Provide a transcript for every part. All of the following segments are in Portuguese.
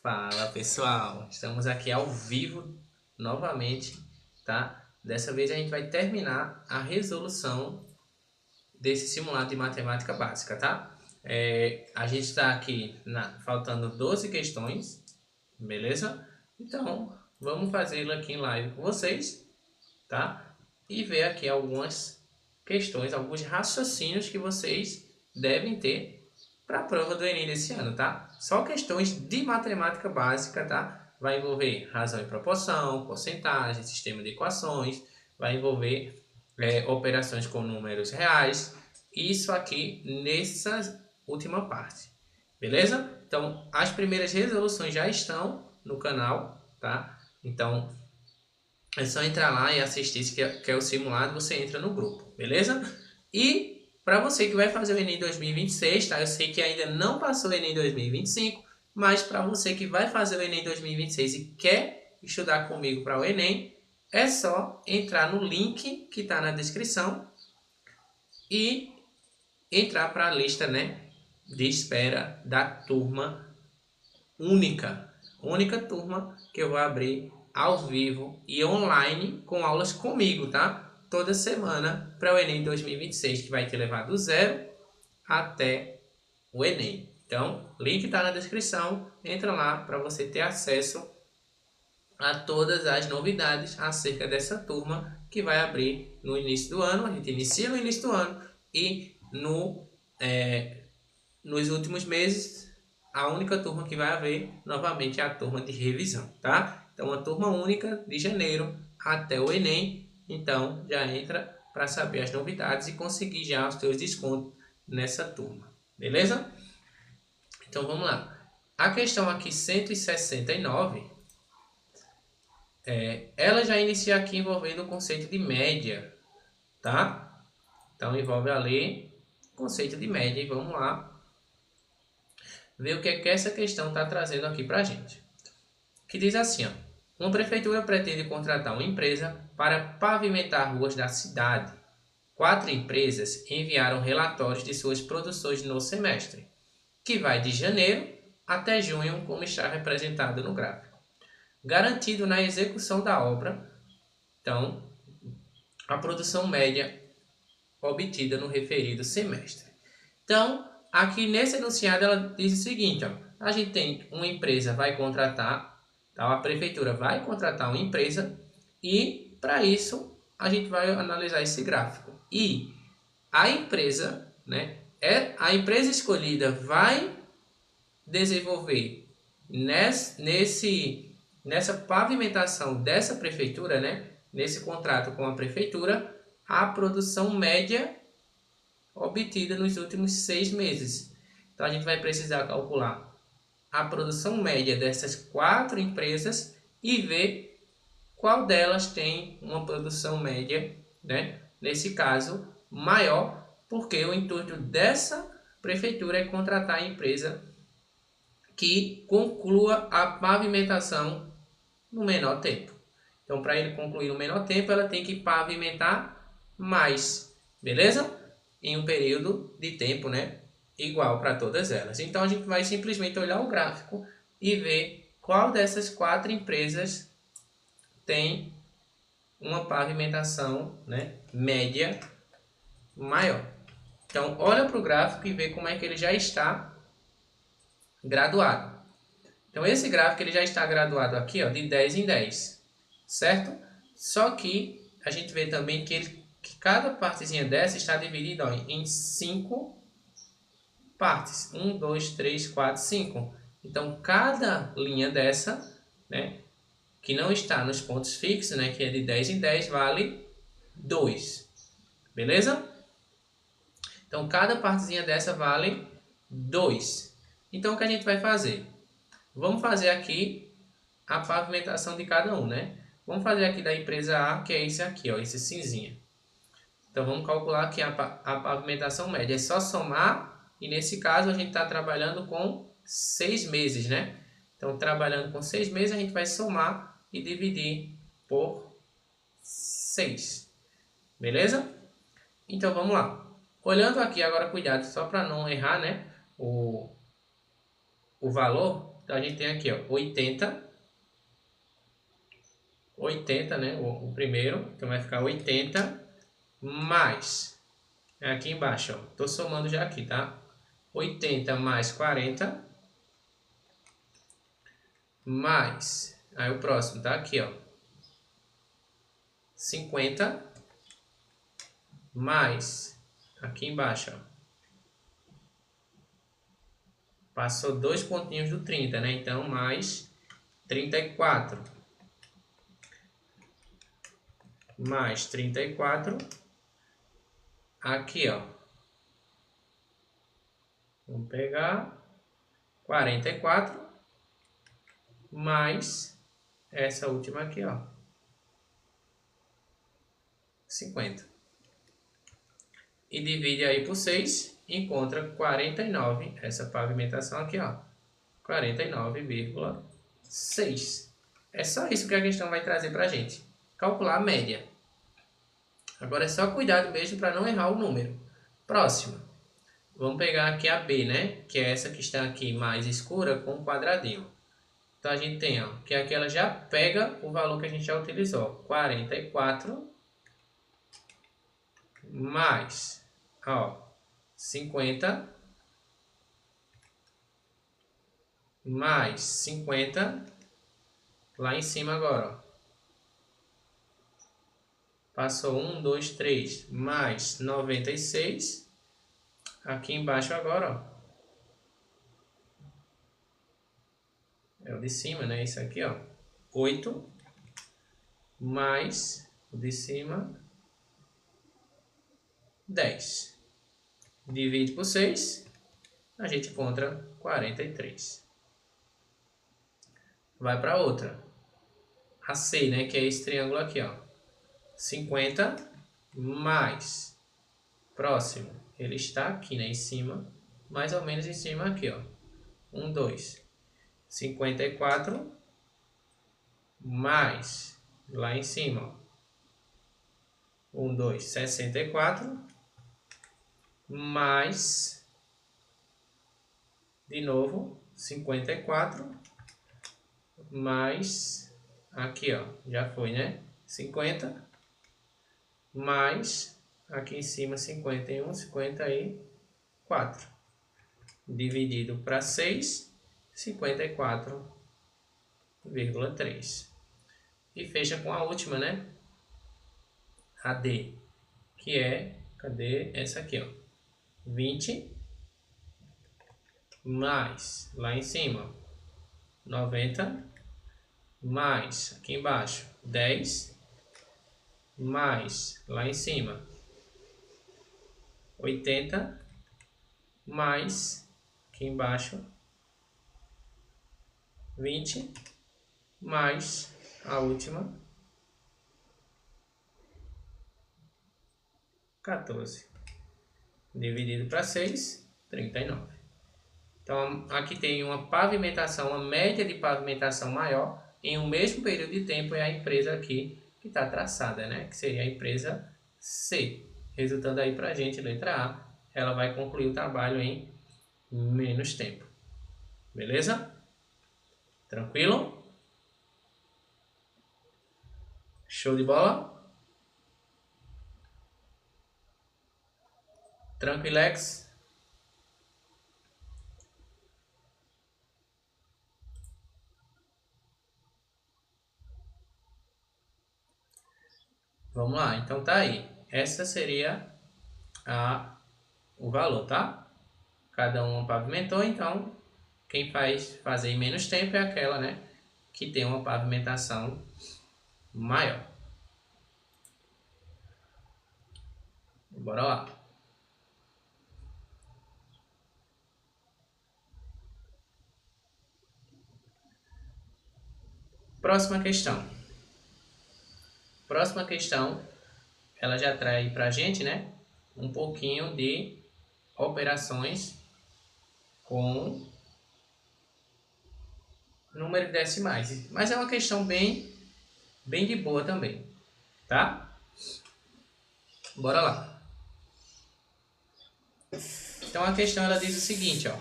Fala pessoal, estamos aqui ao vivo novamente, tá? Dessa vez a gente vai terminar a resolução desse simulado de matemática básica, tá? A gente está aqui faltando 12 questões, beleza? Então vamos fazê-lo aqui em live com vocês, tá? E ver aqui algumas questões, alguns raciocínios que vocês devem ter para a prova do Enem desse ano, tá? Só questões de matemática básica, tá? Vai envolver razão e proporção, porcentagem, sistema de equações, vai envolver operações com números reais. Isso aqui nessa última parte, beleza? Então, as primeiras resoluções já estão no canal, tá? Então, é só entrar lá e assistir, se quer o simulado, você entra no grupo, beleza? E para você que vai fazer o Enem 2026, tá? Eu sei que ainda não passou o Enem 2025, mas para você que vai fazer o Enem 2026 e quer estudar comigo para o Enem, é só entrar no link que está na descrição e entrar para a lista, né, de espera da turma única turma que eu vou abrir ao vivo e online com aulas comigo, tá? Toda semana para o Enem 2026, que vai te levar do zero até o Enem. Então, link está na descrição, entra lá para você ter acesso a todas as novidades acerca dessa turma que vai abrir no início do ano. A gente inicia no início do ano e nos últimos meses a única turma que vai haver novamente é a turma de revisão, tá? Então, uma turma única de janeiro até o Enem. Então, já entra para saber as novidades e conseguir já os seus descontos nessa turma, beleza? Então, vamos lá. A questão aqui 169, ela já inicia aqui envolvendo o conceito de média, tá? Então, envolve ali o conceito de média e vamos lá ver o que é que essa questão está trazendo aqui para a gente. Que diz assim, ó, uma prefeitura pretende contratar uma empresa para pavimentar ruas da cidade. 4 empresas enviaram relatórios de suas produções no semestre, que vai de janeiro até junho, como está representado no gráfico. Garantido na execução da obra, então, a produção média obtida no referido semestre. Então, aqui nesse enunciado ela diz o seguinte, ó, a gente tem uma empresa vai contratar, tá? A prefeitura vai contratar uma empresa e para isso a gente vai analisar esse gráfico. E a empresa, né, a empresa escolhida vai desenvolver nessa pavimentação dessa prefeitura, né, nesse contrato com a prefeitura, a produção média obtida nos últimos 6 meses. Então, a gente vai precisar calcular a produção média dessas 4 empresas e ver qual delas tem uma produção média, né, nesse caso, maior, porque o intuito dessa prefeitura é contratar a empresa que conclua a pavimentação no menor tempo. Então, para ele concluir no menor tempo, ela tem que pavimentar mais, beleza? Em um período de tempo, né, igual para todas elas. Então, a gente vai simplesmente olhar o gráfico e ver qual dessas 4 empresas tem uma pavimentação, né, média maior. Então, olha para o gráfico e vê como é que ele já está graduado. Então, esse gráfico ele já está graduado aqui, ó, de 10 em 10, certo? Só que a gente vê também que cada partezinha dessa está dividida, ó, em 5 partes. 1, 2, 3, 4, 5. Então, cada linha dessa, né, que não está nos pontos fixos, né, que é de 10 em 10, vale 2. Beleza? Então, cada partezinha dessa vale 2. Então, o que a gente vai fazer? Vamos fazer aqui a pavimentação de cada um, né? Vamos fazer aqui da empresa A, que é esse aqui, ó, esse cinzinha. Então, vamos calcular aqui a pavimentação média. É só somar, e nesse caso a gente está trabalhando com 6 meses, né? Então, trabalhando com 6 meses, a gente vai somar e dividir por 6. Beleza? Então, vamos lá. Olhando aqui agora, cuidado, só para não errar, né? O valor. Então a gente tem aqui, ó, 80, né, o primeiro, então vai ficar 80 mais, aqui embaixo, ó, tô somando já aqui, tá? 80 mais 40, mais, aí o próximo tá aqui, ó, 50, mais, aqui embaixo, ó, passou 2 pontinhos do 30, né? Então, mais 34. Mais 34. Aqui, ó. Vamos pegar 44. Mais essa última aqui, ó. 50. E divide aí por 6. Encontra 49. Essa pavimentação aqui, ó. 49,6. É só isso que a questão vai trazer pra gente. Calcular a média. Agora é só cuidado mesmo para não errar o número. Próxima. Vamos pegar aqui a B, né? Que é essa que está aqui mais escura com um quadradinho. Então a gente tem, ó, que aqui ela já pega o valor que a gente já utilizou. 44 mais, ó, 50 mais 50 lá em cima agora, ó. Passou 1, 2, 3, mais 96. Aqui embaixo agora, ó. É o de cima, né? Isso aqui, ó. 8 mais o de cima, 10. Divide por 6, a gente encontra 43. Vai para outra. A C, né? Que é esse triângulo aqui, ó. 50 mais, próximo, ele está aqui, né, em cima, mais ou menos em cima aqui, ó, 1, 2, 54 mais, lá em cima, ó, 1, 2, 64 mais, de novo, 54 mais, aqui, ó, já foi, né, 50 mais, aqui em cima 51, 54. Dividido para 6, 54,3. E fecha com a última, né? A D, que é, cadê? Essa aqui, ó. 20 mais, lá em cima, 90 mais, aqui embaixo, 10 mais, lá em cima, 80 mais, aqui embaixo, 20 mais a última, 14. Dividido para 6, 39. Então, aqui tem uma pavimentação, uma média de pavimentação maior em um mesmo período de tempo, é a empresa aqui que está traçada, né? Que seria a empresa C. Resultando aí para a gente, letra A, ela vai concluir o trabalho em menos tempo. Beleza? Tranquilo? Show de bola? Tranquilex? Vamos lá, então tá aí. Essa seria o valor, tá? Cada um pavimentou, então quem faz fazer em menos tempo é aquela, né, que tem uma pavimentação maior. Bora lá. Próxima questão. Próxima questão, ela já traz pra gente, né, um pouquinho de operações com número de decimais. Mas é uma questão bem de boa também, tá? Bora lá. Então a questão ela diz o seguinte, ó.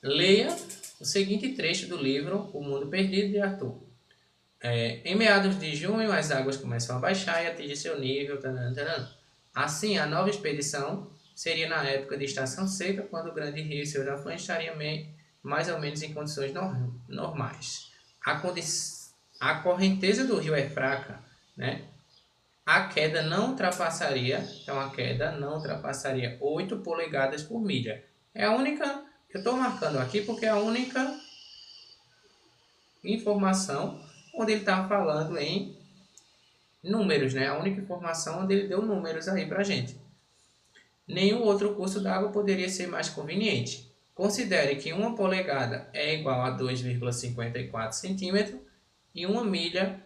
Leia o seguinte trecho do livro O Mundo Perdido de Arthur. Em meados de junho, as águas começam a baixar e atingir seu nível. Tanan. Assim, a nova expedição seria na época de estação seca, quando o grande rio e seus afluentes estariam mais ou menos em condições normais. A correnteza do rio é fraca, né? A queda não ultrapassaria, então a queda não ultrapassaria 8 polegadas por milha. É a única, eu estou marcando aqui porque é a única informação onde ele está falando em números, né? A única informação onde ele deu números aí para a gente. Nenhum outro curso d'água poderia ser mais conveniente. Considere que 1 polegada é igual a 2,54 centímetros e 1 milha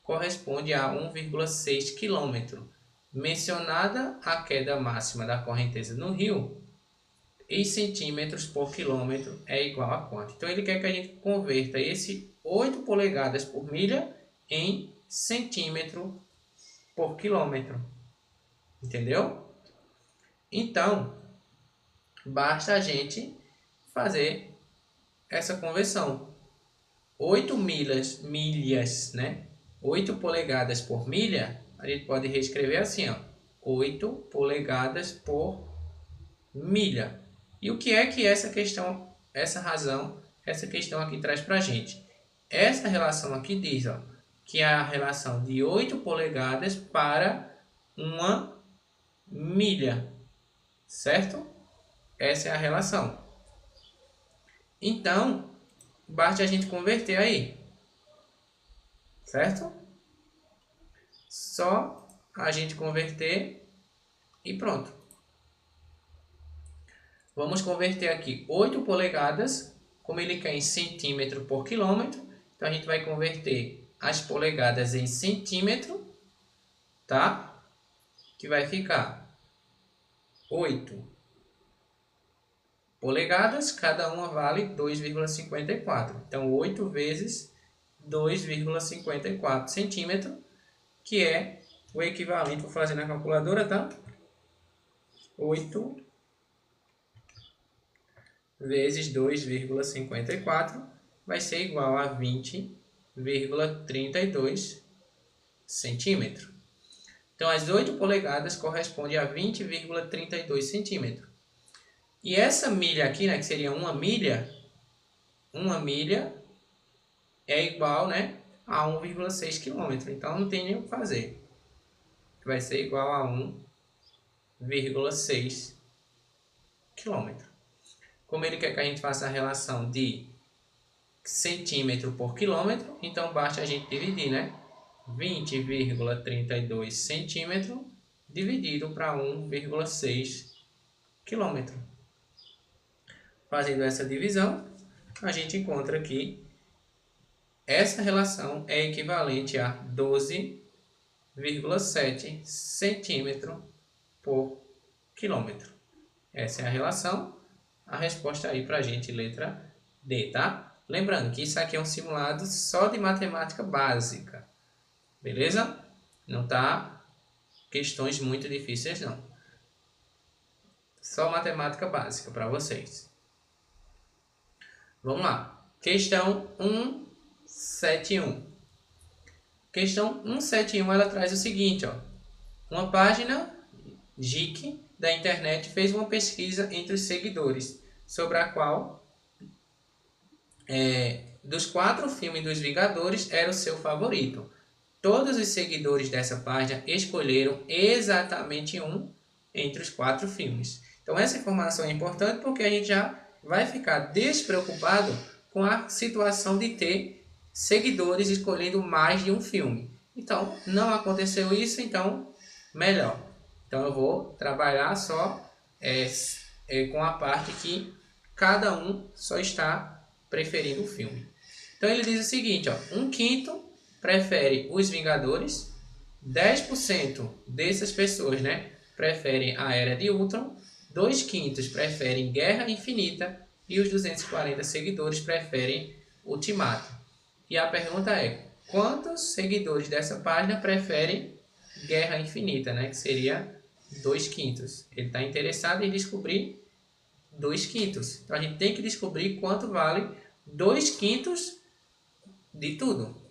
corresponde a 1,6 quilômetro. Mencionada a queda máxima da correnteza no rio, em centímetros por quilômetro é igual a quanto? Então ele quer que a gente converta esse 8 polegadas por milha em centímetro por quilômetro. Entendeu? Então, basta a gente fazer essa conversão. 8 milhas, né? 8 polegadas por milha, a gente pode reescrever assim, ó. 8 polegadas por milha. E o que é que essa questão, essa questão aqui traz para a gente? Essa relação aqui diz, ó, que é a relação de 8 polegadas para 1 milha, certo? Essa é a relação. Então, basta a gente converter aí, certo? Só a gente converter e pronto. Vamos converter aqui 8 polegadas, como ele quer em centímetro por quilômetro. Então, a gente vai converter as polegadas em centímetro, tá? Que vai ficar 8 polegadas, cada uma vale 2,54. Então, 8 vezes 2,54 centímetros, que é o equivalente, vou fazer na calculadora, tá? 8 vezes 2,54 vai ser igual a 20,32 centímetros. Então, as 8 polegadas correspondem a 20,32 centímetros. E essa milha aqui, né, que seria 1 milha é igual, né, a 1,6 km. Então, não tem nem o que fazer. Vai ser igual a 1,6 km. Como ele quer que a gente faça a relação de centímetro por quilômetro, então basta a gente dividir, né? 20,32 centímetros dividido para 1,6 quilômetro. Fazendo essa divisão, a gente encontra que essa relação é equivalente a 12,7 centímetros por quilômetro. Essa é a relação. A resposta aí para a gente, letra D, tá? Lembrando que isso aqui é um simulado só de matemática básica. Beleza? Não tá questões muito difíceis, não. Só matemática básica para vocês. Vamos lá. Questão 171. Questão 171, ela traz o seguinte, ó. Uma página geek da internet fez uma pesquisa entre os seguidores sobre a qual dos 4 filmes dos Vingadores era o seu favorito. Todos os seguidores dessa página escolheram exatamente um entre os 4 filmes. Então essa informação é importante porque a gente já vai ficar despreocupado com a situação de ter seguidores escolhendo mais de um filme. Então, não aconteceu isso, então melhor. Então eu vou trabalhar só com a parte que cada um só está preferindo o filme. Então ele diz o seguinte, ó, 1/5 prefere os Vingadores, 10% dessas pessoas, né, preferem a Era de Ultron, 2/5 preferem Guerra Infinita e os 240 seguidores preferem Ultimato. E a pergunta é, quantos seguidores dessa página preferem Guerra Infinita, né, que seria 2/5? Ele está interessado em descobrir 2/5. Então, a gente tem que descobrir quanto vale 2/5 de tudo.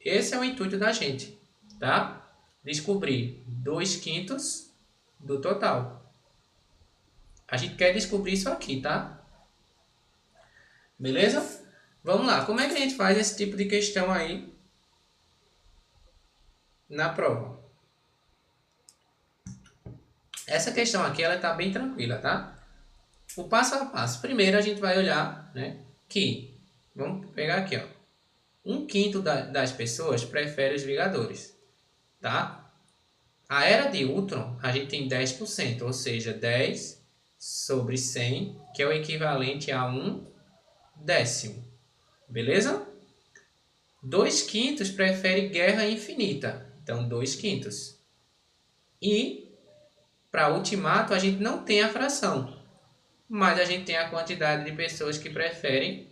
Esse é o intuito da gente, tá? Descobrir 2/5 do total. A gente quer descobrir isso aqui, tá? Beleza? Vamos lá. Como é que a gente faz esse tipo de questão aí na prova? Essa questão aqui, ela tá bem tranquila, tá? O passo a passo. Primeiro, a gente vai olhar, né, que, vamos pegar aqui, ó. 1/5 das pessoas prefere os Vingadores, tá? A Era de Ultron, a gente tem 10%, ou seja, 10 sobre 100, que é o equivalente a 1/10. Beleza? 2/5 prefere Guerra Infinita, então 2/5. E para Ultimato a gente não tem a fração, mas a gente tem a quantidade de pessoas que preferem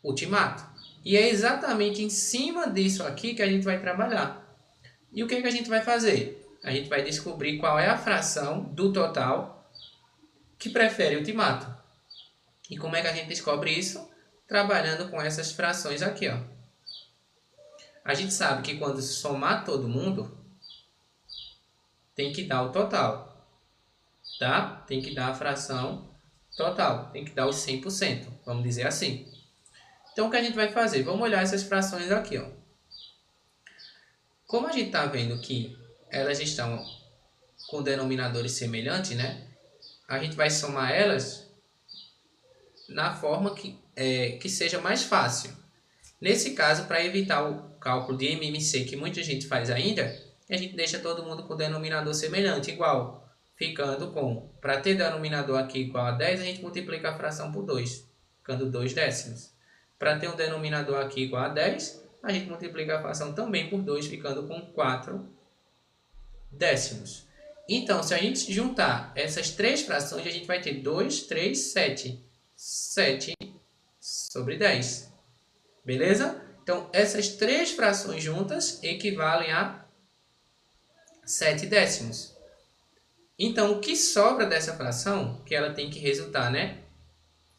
Ultimato. E é exatamente em cima disso aqui que a gente vai trabalhar. E o que é que a gente vai fazer? A gente vai descobrir qual é a fração do total que prefere Ultimato. E como é que a gente descobre isso? Trabalhando com essas frações aqui, ó. A gente sabe que quando somar todo mundo, tem que dar o total, tá? Tem que dar a fração total, tem que dar os 100%, vamos dizer assim. Então, o que a gente vai fazer? Vamos olhar essas frações aqui, ó. Como a gente está vendo que elas estão com denominadores semelhantes, né? A gente vai somar elas na forma que seja mais fácil. Nesse caso, para evitar o cálculo de MMC, que muita gente faz ainda, a gente deixa todo mundo com denominador semelhante, igual. Ficando com, para ter denominador aqui igual a 10, a gente multiplica a fração por 2, ficando 2/10. Para ter um denominador aqui igual a 10, a gente multiplica a fração também por 2, ficando com 4/10. Então, se a gente juntar essas três frações, a gente vai ter 2, 3, 7. 7 sobre 10. Beleza? Então, essas três frações juntas equivalem a 7/10. Então, o que sobra dessa fração, que ela tem que resultar, né?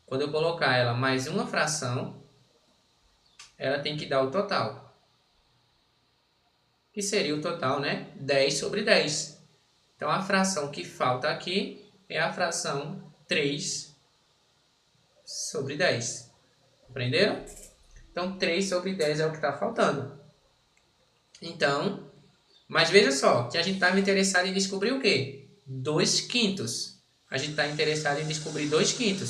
Quando eu colocar ela mais uma fração, ela tem que dar o total. Que seria o total, né? 10 sobre 10. Então, a fração que falta aqui é a fração 3 sobre 10. Compreenderam? Então, 3 sobre 10 é o que está faltando. Então, mas veja só, que a gente estava interessado em descobrir o quê? 2/5. A gente está interessado em descobrir 2/5.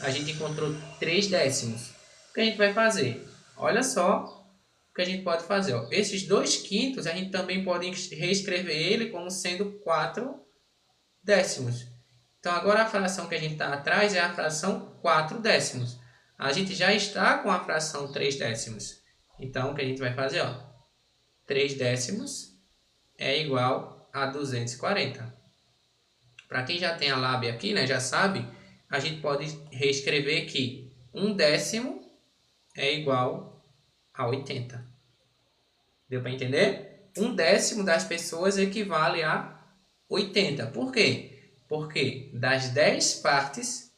A gente encontrou 3/10. O que a gente vai fazer? Olha só o que a gente pode fazer. Ó. Esses 2/5, a gente também pode reescrever ele como sendo 4/10. Então, agora a fração que a gente está atrás é a fração 4/10. A gente já está com a fração 3/10. Então, o que a gente vai fazer? 3/10 é igual a 240. Para quem já tem a lábia aqui, né, já sabe, a gente pode reescrever que 1/10 é igual a 80. Deu para entender? 1/10 das pessoas equivale a 80. Por quê? Porque das 10 partes,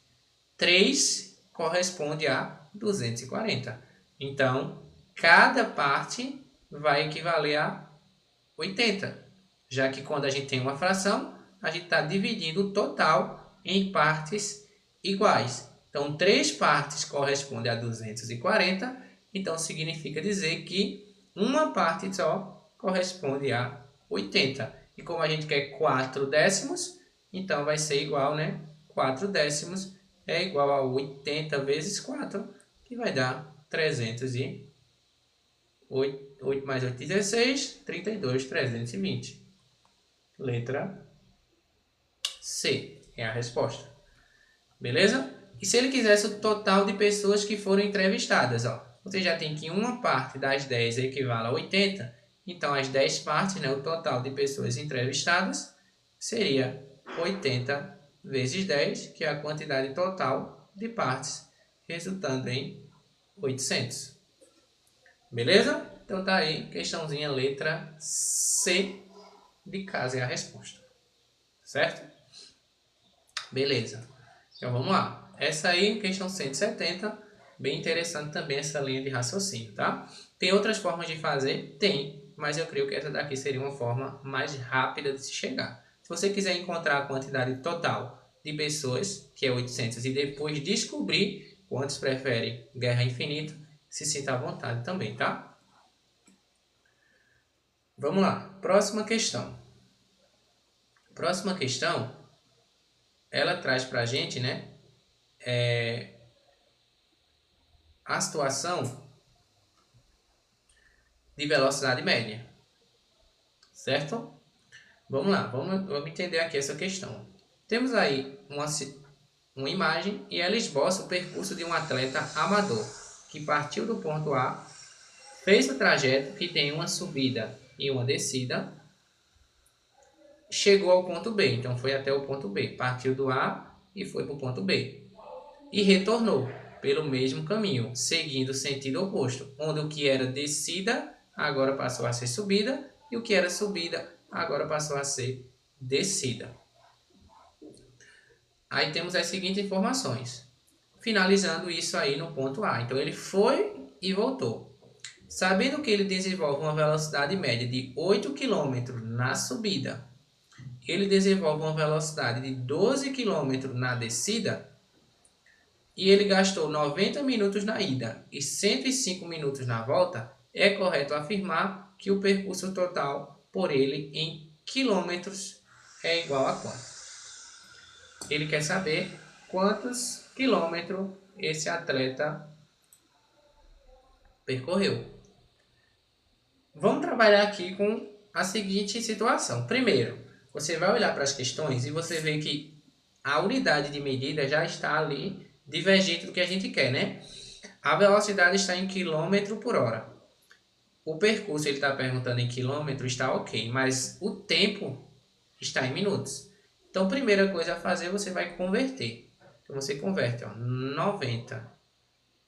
3 corresponde a 240. Então, cada parte vai equivaler a 80. Já que quando a gente tem uma fração, a gente está dividindo o total em partes iguais. Então, 3 partes correspondem a 240. Então, significa dizer que uma parte só corresponde a 80. E como a gente quer 4/10, então vai ser igual, né? 4/10 é igual a 80 vezes 4, que vai dar 308. 8 mais 8, 16, 32, 320. Letra C é a resposta. Beleza? E se ele quisesse o total de pessoas que foram entrevistadas, ó. Você já tem que uma parte das 10 equivale a 80. Então, as 10 partes, né, o total de pessoas entrevistadas, seria 80 vezes 10, que é a quantidade total de partes, resultando em 800. Beleza? Então tá aí, questãozinha letra C de casa é a resposta. Certo? Beleza. Então vamos lá. Essa aí, questão 170, bem interessante também essa linha de raciocínio, tá? Tem outras formas de fazer? Tem, mas eu creio que essa daqui seria uma forma mais rápida de se chegar. Se você quiser encontrar a quantidade total de pessoas, que é 800, e depois descobrir quantos preferem guerra infinita, se sinta à vontade também, tá? Vamos lá. Próxima questão. Próxima questão, ela traz para a gente, né, a situação de velocidade média, certo? Vamos lá, vamos entender aqui essa questão. Temos aí uma imagem e ela esboça o percurso de um atleta amador que partiu do ponto A, fez o trajeto que tem uma subida e uma descida, chegou ao ponto B, então foi até o ponto B, partiu do A e foi para o ponto B e retornou pelo mesmo caminho, seguindo o sentido oposto, onde o que era descida agora passou a ser subida e o que era subida agora passou a ser descida. Aí temos as seguintes informações, finalizando isso aí no ponto A. Então ele foi e voltou. Sabendo que ele desenvolve uma velocidade média de 8 km na subida, ele desenvolve uma velocidade de 12 km na descida, e ele gastou 90 minutos na ida e 105 minutos na volta, é correto afirmar que o percurso total por ele em quilômetros é igual a quanto? Ele quer saber quantos quilômetros esse atleta percorreu. Vamos trabalhar aqui com a seguinte situação. Primeiro, você vai olhar para as questões e você vê que a unidade de medida já está ali divergente do que a gente quer, né? A velocidade está em quilômetro por hora. O percurso ele está perguntando em quilômetro, está ok, mas o tempo está em minutos. Então, a primeira coisa a fazer, você vai converter. Então, você converte, ó, 90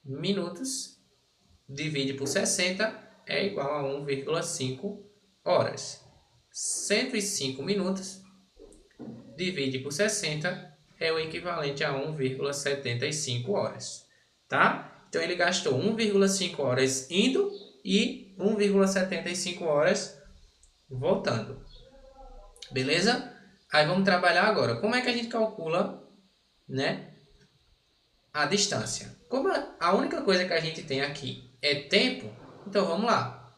minutos, divide por 60, é igual a 1,5 horas. 105 minutos, divide por 60, é o equivalente a 1,75 horas. Tá? Então, ele gastou 1,5 horas indo e 1,75 horas voltando. Beleza? Aí vamos trabalhar agora. Como é que a gente calcula, né, a distância? Como a única coisa que a gente tem aqui é tempo, então vamos lá.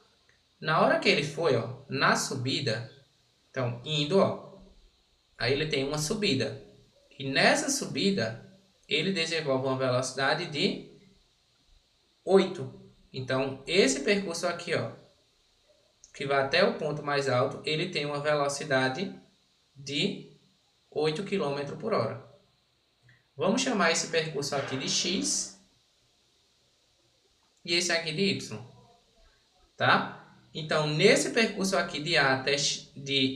Na hora que ele foi, ó, na subida, então indo, ó, aí ele tem uma subida. E nessa subida, ele desenvolve uma velocidade de 8. Então, esse percurso aqui, ó, que vai até o ponto mais alto, ele tem uma velocidade de 8 km por hora. Vamos chamar esse percurso aqui de x e esse aqui de y, tá? Então, nesse percurso aqui de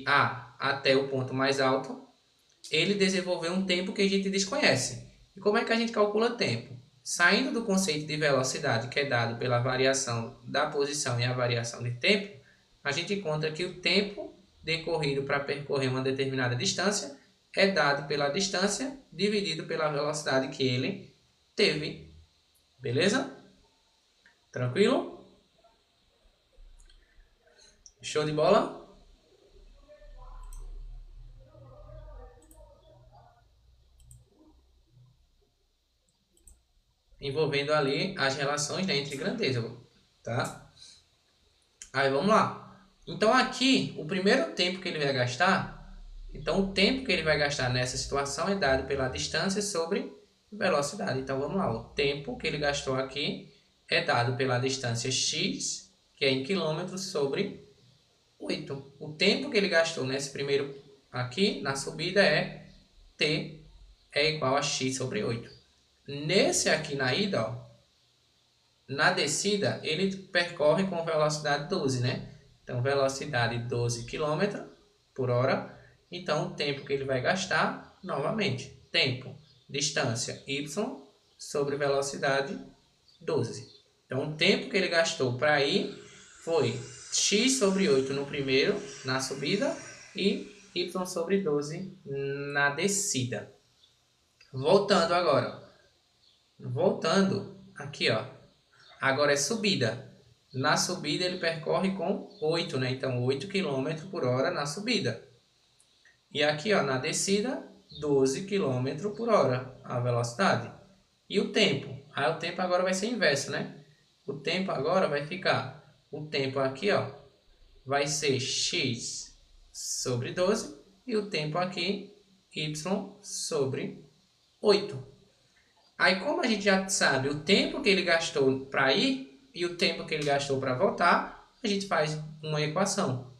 A até o ponto mais alto, ele desenvolveu um tempo que a gente desconhece. E como é que a gente calcula tempo? Saindo do conceito de velocidade, que é dado pela variação da posição e a variação de tempo, a gente encontra que o tempo decorrido para percorrer uma determinada distância é dado pela distância dividido pela velocidade que ele teve. Beleza? Tranquilo? Show de bola? Envolvendo ali as relações, né, entre grandeza, tá? Aí vamos lá. Então aqui, o primeiro tempo que ele vai gastar, então o tempo que ele vai gastar nessa situação é dado pela distância sobre velocidade. Então vamos lá, o tempo que ele gastou aqui é dado pela distância x, que é em quilômetros, sobre 8. O tempo que ele gastou nesse primeiro aqui, na subida, é t é igual a x sobre 8. Nesse aqui na ida, ó, na descida, ele percorre com velocidade 12, né? Então, velocidade 12 km por hora. Então, o tempo que ele vai gastar, novamente, tempo, distância y sobre velocidade 12. Então, o tempo que ele gastou para ir foi x sobre 8 no primeiro, na subida, e y sobre 12 na descida. Voltando agora. Voltando aqui, ó. Agora é subida. Na subida ele percorre com 8, né? Então 8 km por hora na subida. E aqui, ó, na descida, 12 km por hora a velocidade. E o tempo? Aí o tempo agora vai ser inverso, né? O tempo agora vai ficar... O tempo aqui, ó, vai ser x sobre 12. E o tempo aqui, y sobre 8. Aí, como a gente já sabe o tempo que ele gastou para ir e o tempo que ele gastou para voltar, a gente faz uma equação.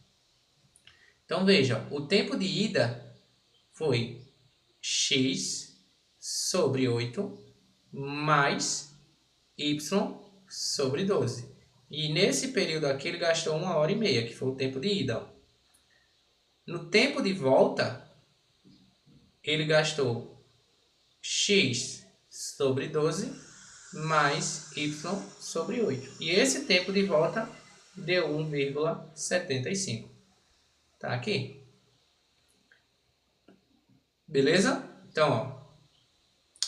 Então, veja, o tempo de ida foi x sobre 8 mais y sobre 12. E nesse período aqui ele gastou 1h30, que foi o tempo de ida. No tempo de volta, ele gastou x sobre 12 mais y sobre 8. E esse tempo de volta deu 1,75. Tá aqui. Beleza? Então,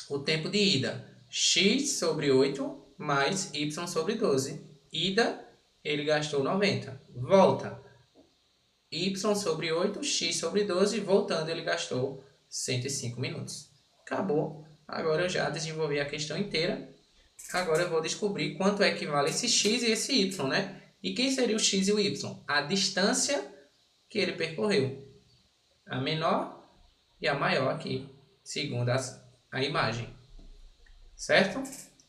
ó, o tempo de ida, x sobre 8 mais y sobre 12. Ida, ele gastou 90. Volta, y sobre 8, x sobre 12. Voltando, ele gastou 105 minutos. Acabou. Agora eu já desenvolvi a questão inteira. Agora eu vou descobrir quanto equivale esse x e esse y, né? E quem seria o x e o y? A distância que ele percorreu. A menor e a maior aqui, segundo a imagem. Certo?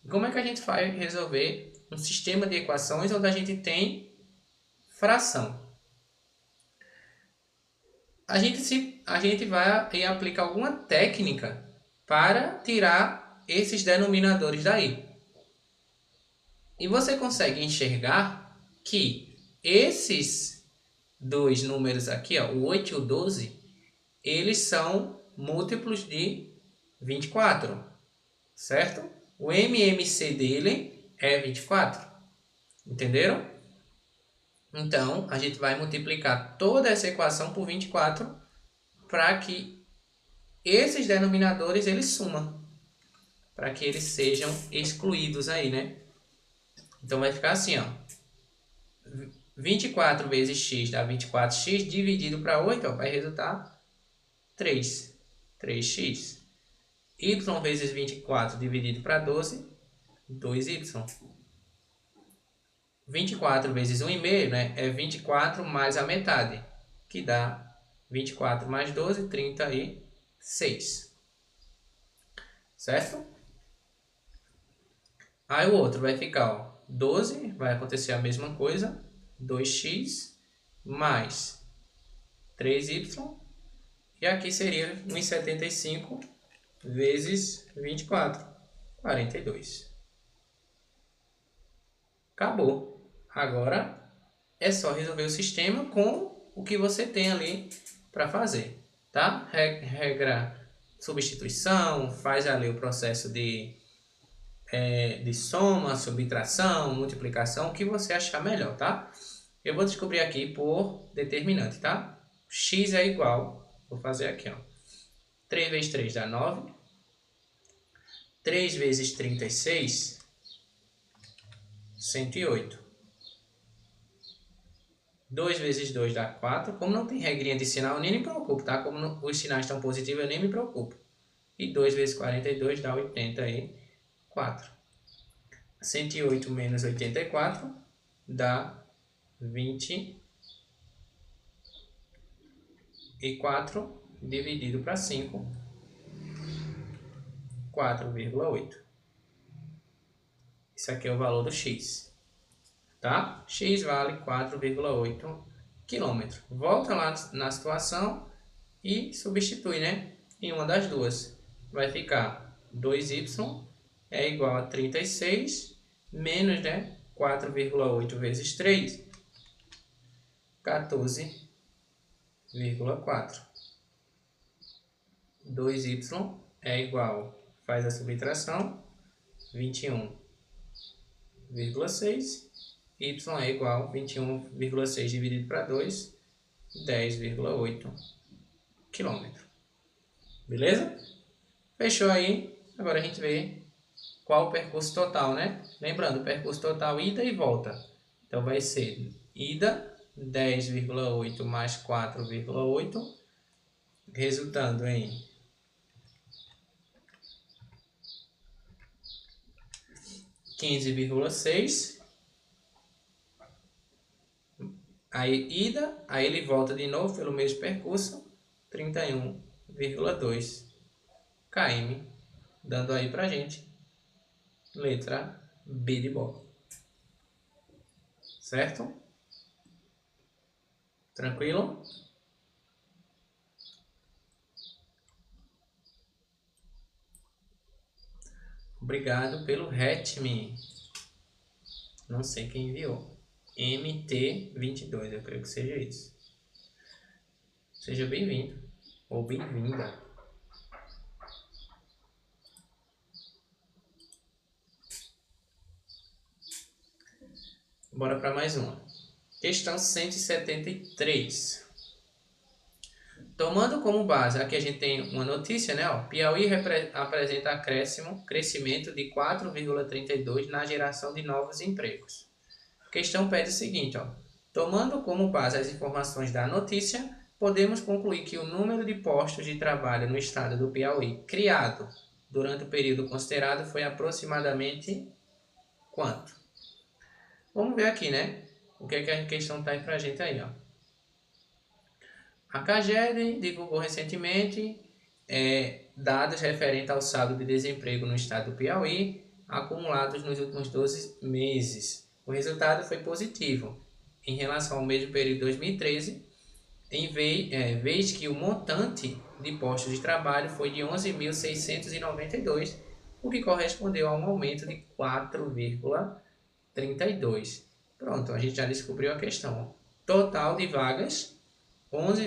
Como é que a gente vai resolver um sistema de equações onde a gente tem fração? A gente vai aplicar alguma técnica para tirar esses denominadores daí. E você consegue enxergar que esses dois números aqui, ó, o 8 e o 12, eles são múltiplos de 24, certo? O MMC dele é 24, entenderam? Então, a gente vai multiplicar toda essa equação por 24 para que esses denominadores eles sumam, para que eles sejam excluídos aí, né? Então, vai ficar assim, ó. 24 vezes x dá 24x, dividido para 8, ó, vai resultar 3. 3x. Y vezes 24 dividido para 12, 2y. 24 vezes 1,5, né, é 24 mais a metade, que dá 24 mais 12, 36. Certo? Aí o outro vai ficar, ó, 12, vai acontecer a mesma coisa, 2x mais 3y, e aqui seria 1,75 vezes 24, 42. Acabou. Agora é só resolver o sistema com o que você tem ali para fazer, tá? Regra substituição, faz ali o processo de soma, subtração, multiplicação, o que você achar melhor, tá? Eu vou descobrir aqui por determinante, tá? X é igual, vou fazer aqui, ó. 3 vezes 3 dá 9. 3 vezes 36, 108. 2 vezes 2 dá 4. Como não tem regrinha de sinal, eu nem me preocupo, tá? Como os sinais estão positivos, eu nem me preocupo. E 2 vezes 42 dá 84. 108 menos 84 dá 24 dividido para 5, 4,8. Isso aqui é o valor do x. Tá? X vale 4,8 km. Volta lá na situação e substitui, né? Em uma das duas. Vai ficar 2y é igual a 36 menos, né, 4,8 vezes 3, 14,4. 2y é igual, faz a subtração, 21,6. Y é igual a 21,6 dividido para 2, 10,8 km. Beleza? Fechou aí? Agora a gente vê qual o percurso total, né? Lembrando, o percurso total ida e volta. Então vai ser ida 10,8 mais 4,8, resultando em 15,6. Aí ida, aí ele volta de novo pelo mesmo percurso, 31,2 km, dando aí pra gente letra B de bola. Certo? Tranquilo? Obrigado pelo RETME. Não sei quem enviou. MT22, eu creio que seja isso. Seja bem-vindo ou bem-vinda. Bora para mais uma. Questão 173. Tomando como base, aqui a gente tem uma notícia, né? Ó, Piauí apresenta crescimento de 4,32 na geração de novos empregos. A questão pede o seguinte, ó. Tomando como base as informações da notícia, podemos concluir que o número de postos de trabalho no estado do Piauí criado durante o período considerado foi aproximadamente quanto? Vamos ver aqui, né? O que é que a questão está aí pra gente aí, ó. A CAGED divulgou recentemente dados referentes ao saldo de desemprego no estado do Piauí, acumulados nos últimos 12 meses. O resultado foi positivo em relação ao mesmo período de 2013, vez que o montante de postos de trabalho foi de 11.692, o que correspondeu a um aumento de 4,32. Pronto, a gente já descobriu a questão. Total de vagas, 11,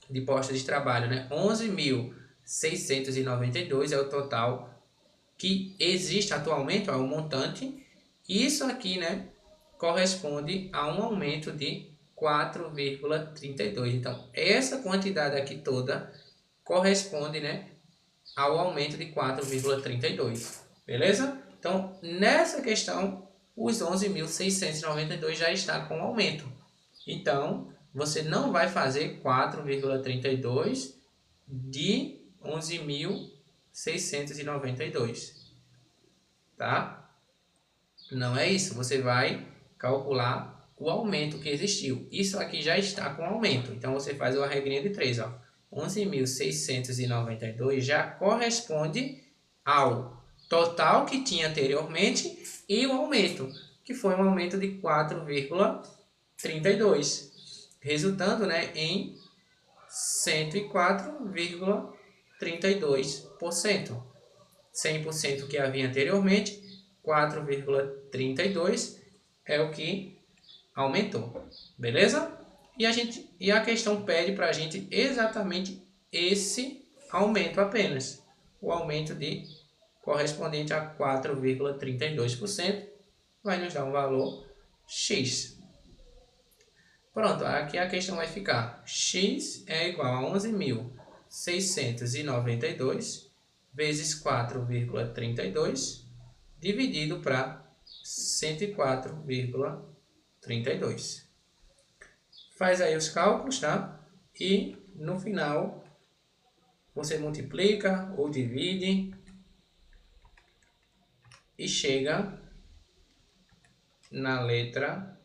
de postos de trabalho, né? 11.692 é o total que existe atualmente, é o montante. Isso aqui, né, corresponde a um aumento de 4,32. Então, essa quantidade aqui toda corresponde, né, ao aumento de 4,32. Beleza? Então, nessa questão, os 11.692 já está com aumento. Então, você não vai fazer 4,32 de 11.692, tá? Não é isso, você vai calcular o aumento que existiu. Isso aqui já está com aumento, então você faz uma regrinha de 3, ó. 11.692 já corresponde ao total que tinha anteriormente e o aumento, que foi um aumento de 4,32, resultando, né, em 104,32%. 100% que havia anteriormente, 4,32 é o que aumentou. Beleza? E a questão pede para a gente exatamente esse aumento apenas. O aumento correspondente a 4,32% vai nos dar um valor X. Pronto, aqui a questão vai ficar. X é igual a 11.692 vezes 4,32 dividido para 104,32. Faz aí os cálculos, tá? E no final você multiplica ou divide e chega na letra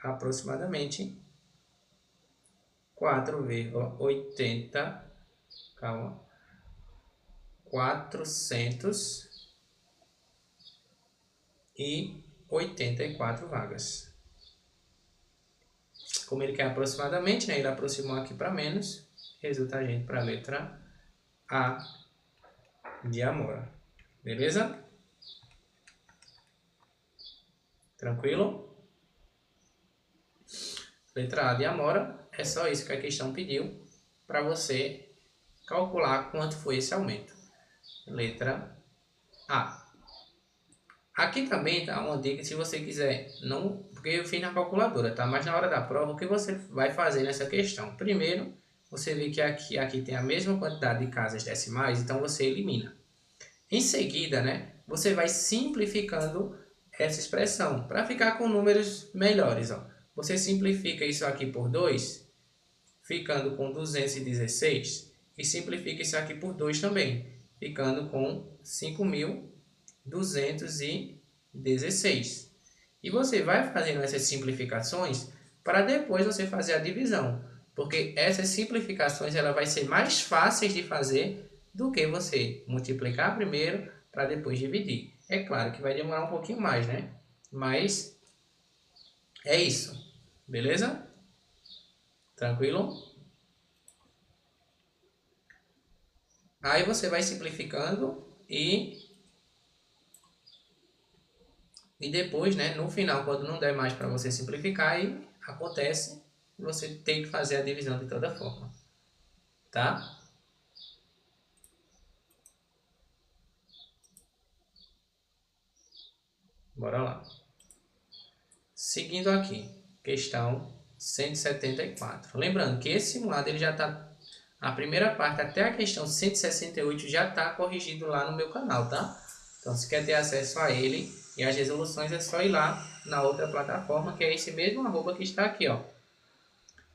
aproximadamente 4,80, calma, 484 vagas. Como ele quer aproximadamente, né, ele aproximou aqui para menos, resulta a gente para a letra A de Amora. Beleza? Tranquilo? Letra A de Amora, é só isso que a questão pediu para você calcular quanto foi esse aumento. Letra A. Aqui também tá uma dica, se você quiser, não, porque eu fiz na calculadora, tá? Mas na hora da prova, o que você vai fazer nessa questão? Primeiro, você vê que aqui tem a mesma quantidade de casas decimais, então você elimina. Em seguida, né, você vai simplificando essa expressão para ficar com números melhores. Ó. Você simplifica isso aqui por 2, ficando com 216, e simplifica isso aqui por 2 também, ficando com 5.216. E você vai fazendo essas simplificações para depois você fazer a divisão, porque essas simplificações ela vai ser mais fáceis de fazer do que você multiplicar primeiro para depois dividir. É claro que vai demorar um pouquinho mais, né? Mas é isso. Beleza? Tranquilo? Aí você vai simplificando e depois, né, no final, quando não der mais para você simplificar, aí acontece que você tem que fazer a divisão de toda forma. Tá? Bora lá. Seguindo aqui, questão 174. Lembrando que esse simulado ele já está, a primeira parte até a questão 168 já está corrigido lá no meu canal, tá? Então, se quer ter acesso a ele e as resoluções, é só ir lá na outra plataforma, que é esse mesmo arroba que está aqui, ó.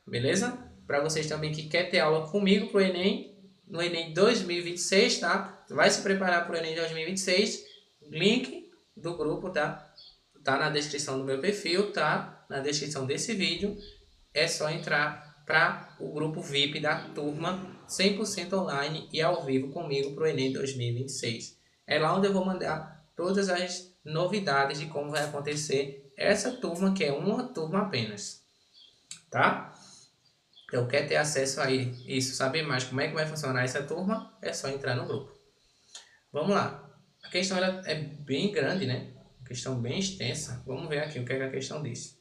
Beleza? Para vocês também que quer ter aula comigo pro Enem, no Enem 2026, tá? Vai se preparar para o Enem 2026, link do grupo, tá? Tá na descrição do meu perfil, tá? Na descrição desse vídeo. É só entrar para o grupo VIP da turma 100% online e ao vivo comigo para o Enem 2026. É lá onde eu vou mandar todas as novidades de como vai acontecer essa turma, que é uma turma apenas. Tá? Então, quer ter acesso a isso, saber mais como é que vai funcionar essa turma, é só entrar no grupo. Vamos lá. A questão ela é bem grande, né? Questão bem extensa. Vamos ver aqui o que é que a questão diz.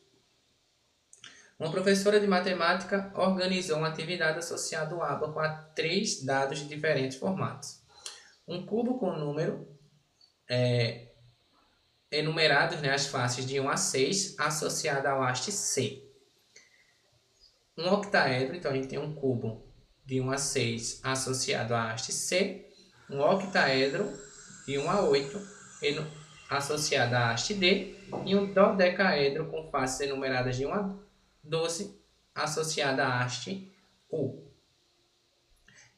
Uma professora de matemática organizou uma atividade associada ao ábaco a 3 dados de diferentes formatos. Um cubo com número enumerados, né, as faces de 1 a 6, associada ao haste C. Um octaedro, então a gente tem um cubo de 1 a 6 associado à haste C. Um octaedro de 1 a 8 associado à haste D. E um dodecaedro com faces enumeradas de 1 a 12 associada à haste U.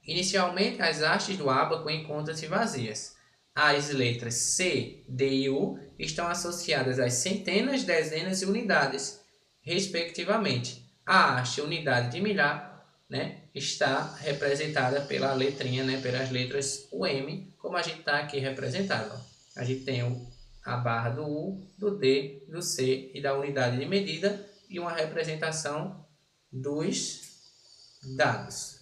Inicialmente, as hastes do ábaco encontram-se vazias. As letras C, D e U estão associadas às centenas, dezenas e unidades, respectivamente. A haste unidade de milhar, né, está representada pela letrinha, né, pelas letras UM, como a gente está aqui representado. A gente tem a barra do U, do D, do C e da unidade de medida e uma representação dos dados.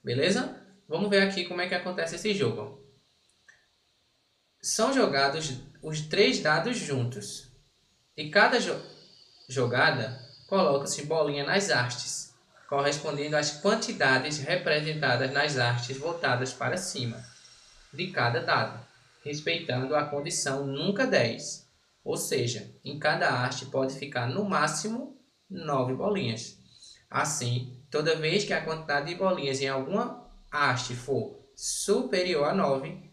Beleza? Vamos ver aqui como é que acontece esse jogo. São jogados os 3 dados juntos. E cada jogada coloca-se bolinha nas hastes, correspondendo às quantidades representadas nas hastes voltadas para cima de cada dado, respeitando a condição nunca 10. Ou seja, em cada haste pode ficar no máximo 9 bolinhas. Assim, toda vez que a quantidade de bolinhas em alguma haste for superior a 9,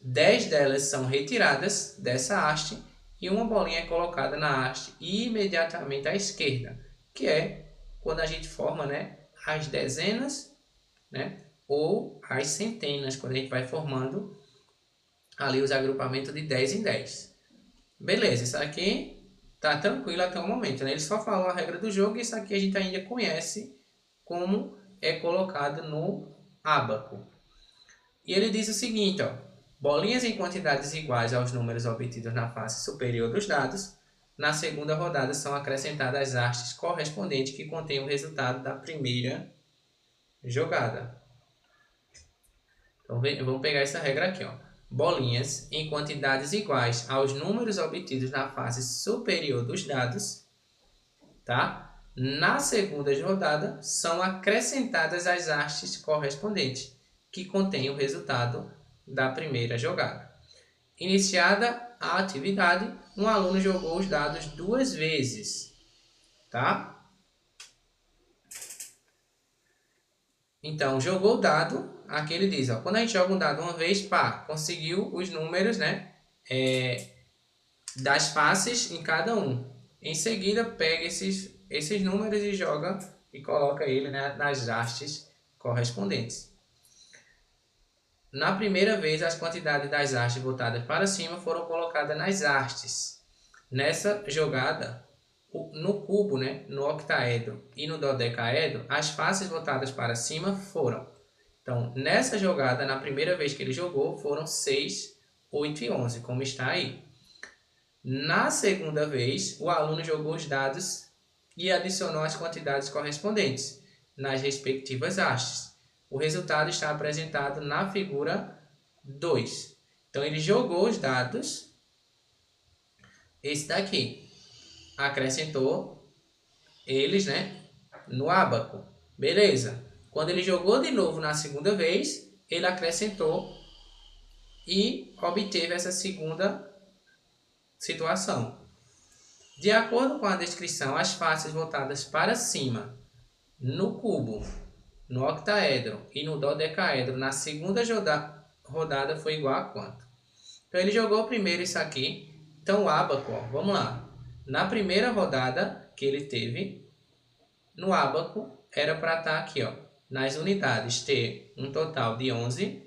10 delas são retiradas dessa haste e uma bolinha é colocada na haste imediatamente à esquerda, que é quando a gente forma, né, as dezenas, né, ou as centenas, quando a gente vai formando ali os agrupamentos de 10 em 10. Beleza, isso aqui tá tranquilo até o momento, né? Ele só falou a regra do jogo e isso aqui a gente ainda conhece como é colocado no ábaco. E ele diz o seguinte, ó: bolinhas em quantidades iguais aos números obtidos na face superior dos dados, na segunda rodada são acrescentadas as hastes correspondentes que contêm o resultado da primeira jogada. Então vamos pegar essa regra aqui, ó. Bolinhas em quantidades iguais aos números obtidos na face superior dos dados, tá? Na segunda rodada são acrescentadas as hastes correspondentes, que contêm o resultado da primeira jogada. Iniciada a atividade, um aluno jogou os dados 2 vezes, tá? Então, jogou o dado, aqui ele diz, ó, quando a gente joga um dado uma vez, pá, conseguiu os números, né, das faces em cada um. Em seguida, pega esses números e joga e coloca ele, né, nas hastes correspondentes. Na primeira vez, as quantidades das hastes voltadas para cima foram colocadas nas hastes. Nessa jogada, no cubo, né, no octaedro e no dodecaedro, as faces voltadas para cima foram. Então, nessa jogada, na primeira vez que ele jogou, foram 6, 8 e 11, como está aí. Na segunda vez, o aluno jogou os dados e adicionou as quantidades correspondentes nas respectivas hastes. O resultado está apresentado na figura 2. Então, ele jogou os dados, esse daqui, acrescentou eles, né, no ábaco. Beleza. Quando ele jogou de novo na segunda vez, ele acrescentou e obteve essa segunda situação. De acordo com a descrição, as faces voltadas para cima no cubo, no octaedro e no dodecaedro na segunda rodada foi igual a quanto? Então ele jogou primeiro isso aqui. Então o ábaco, ó, vamos lá. Na primeira rodada que ele teve, no ábaco era para estar aqui, ó, nas unidades, ter um total de 11.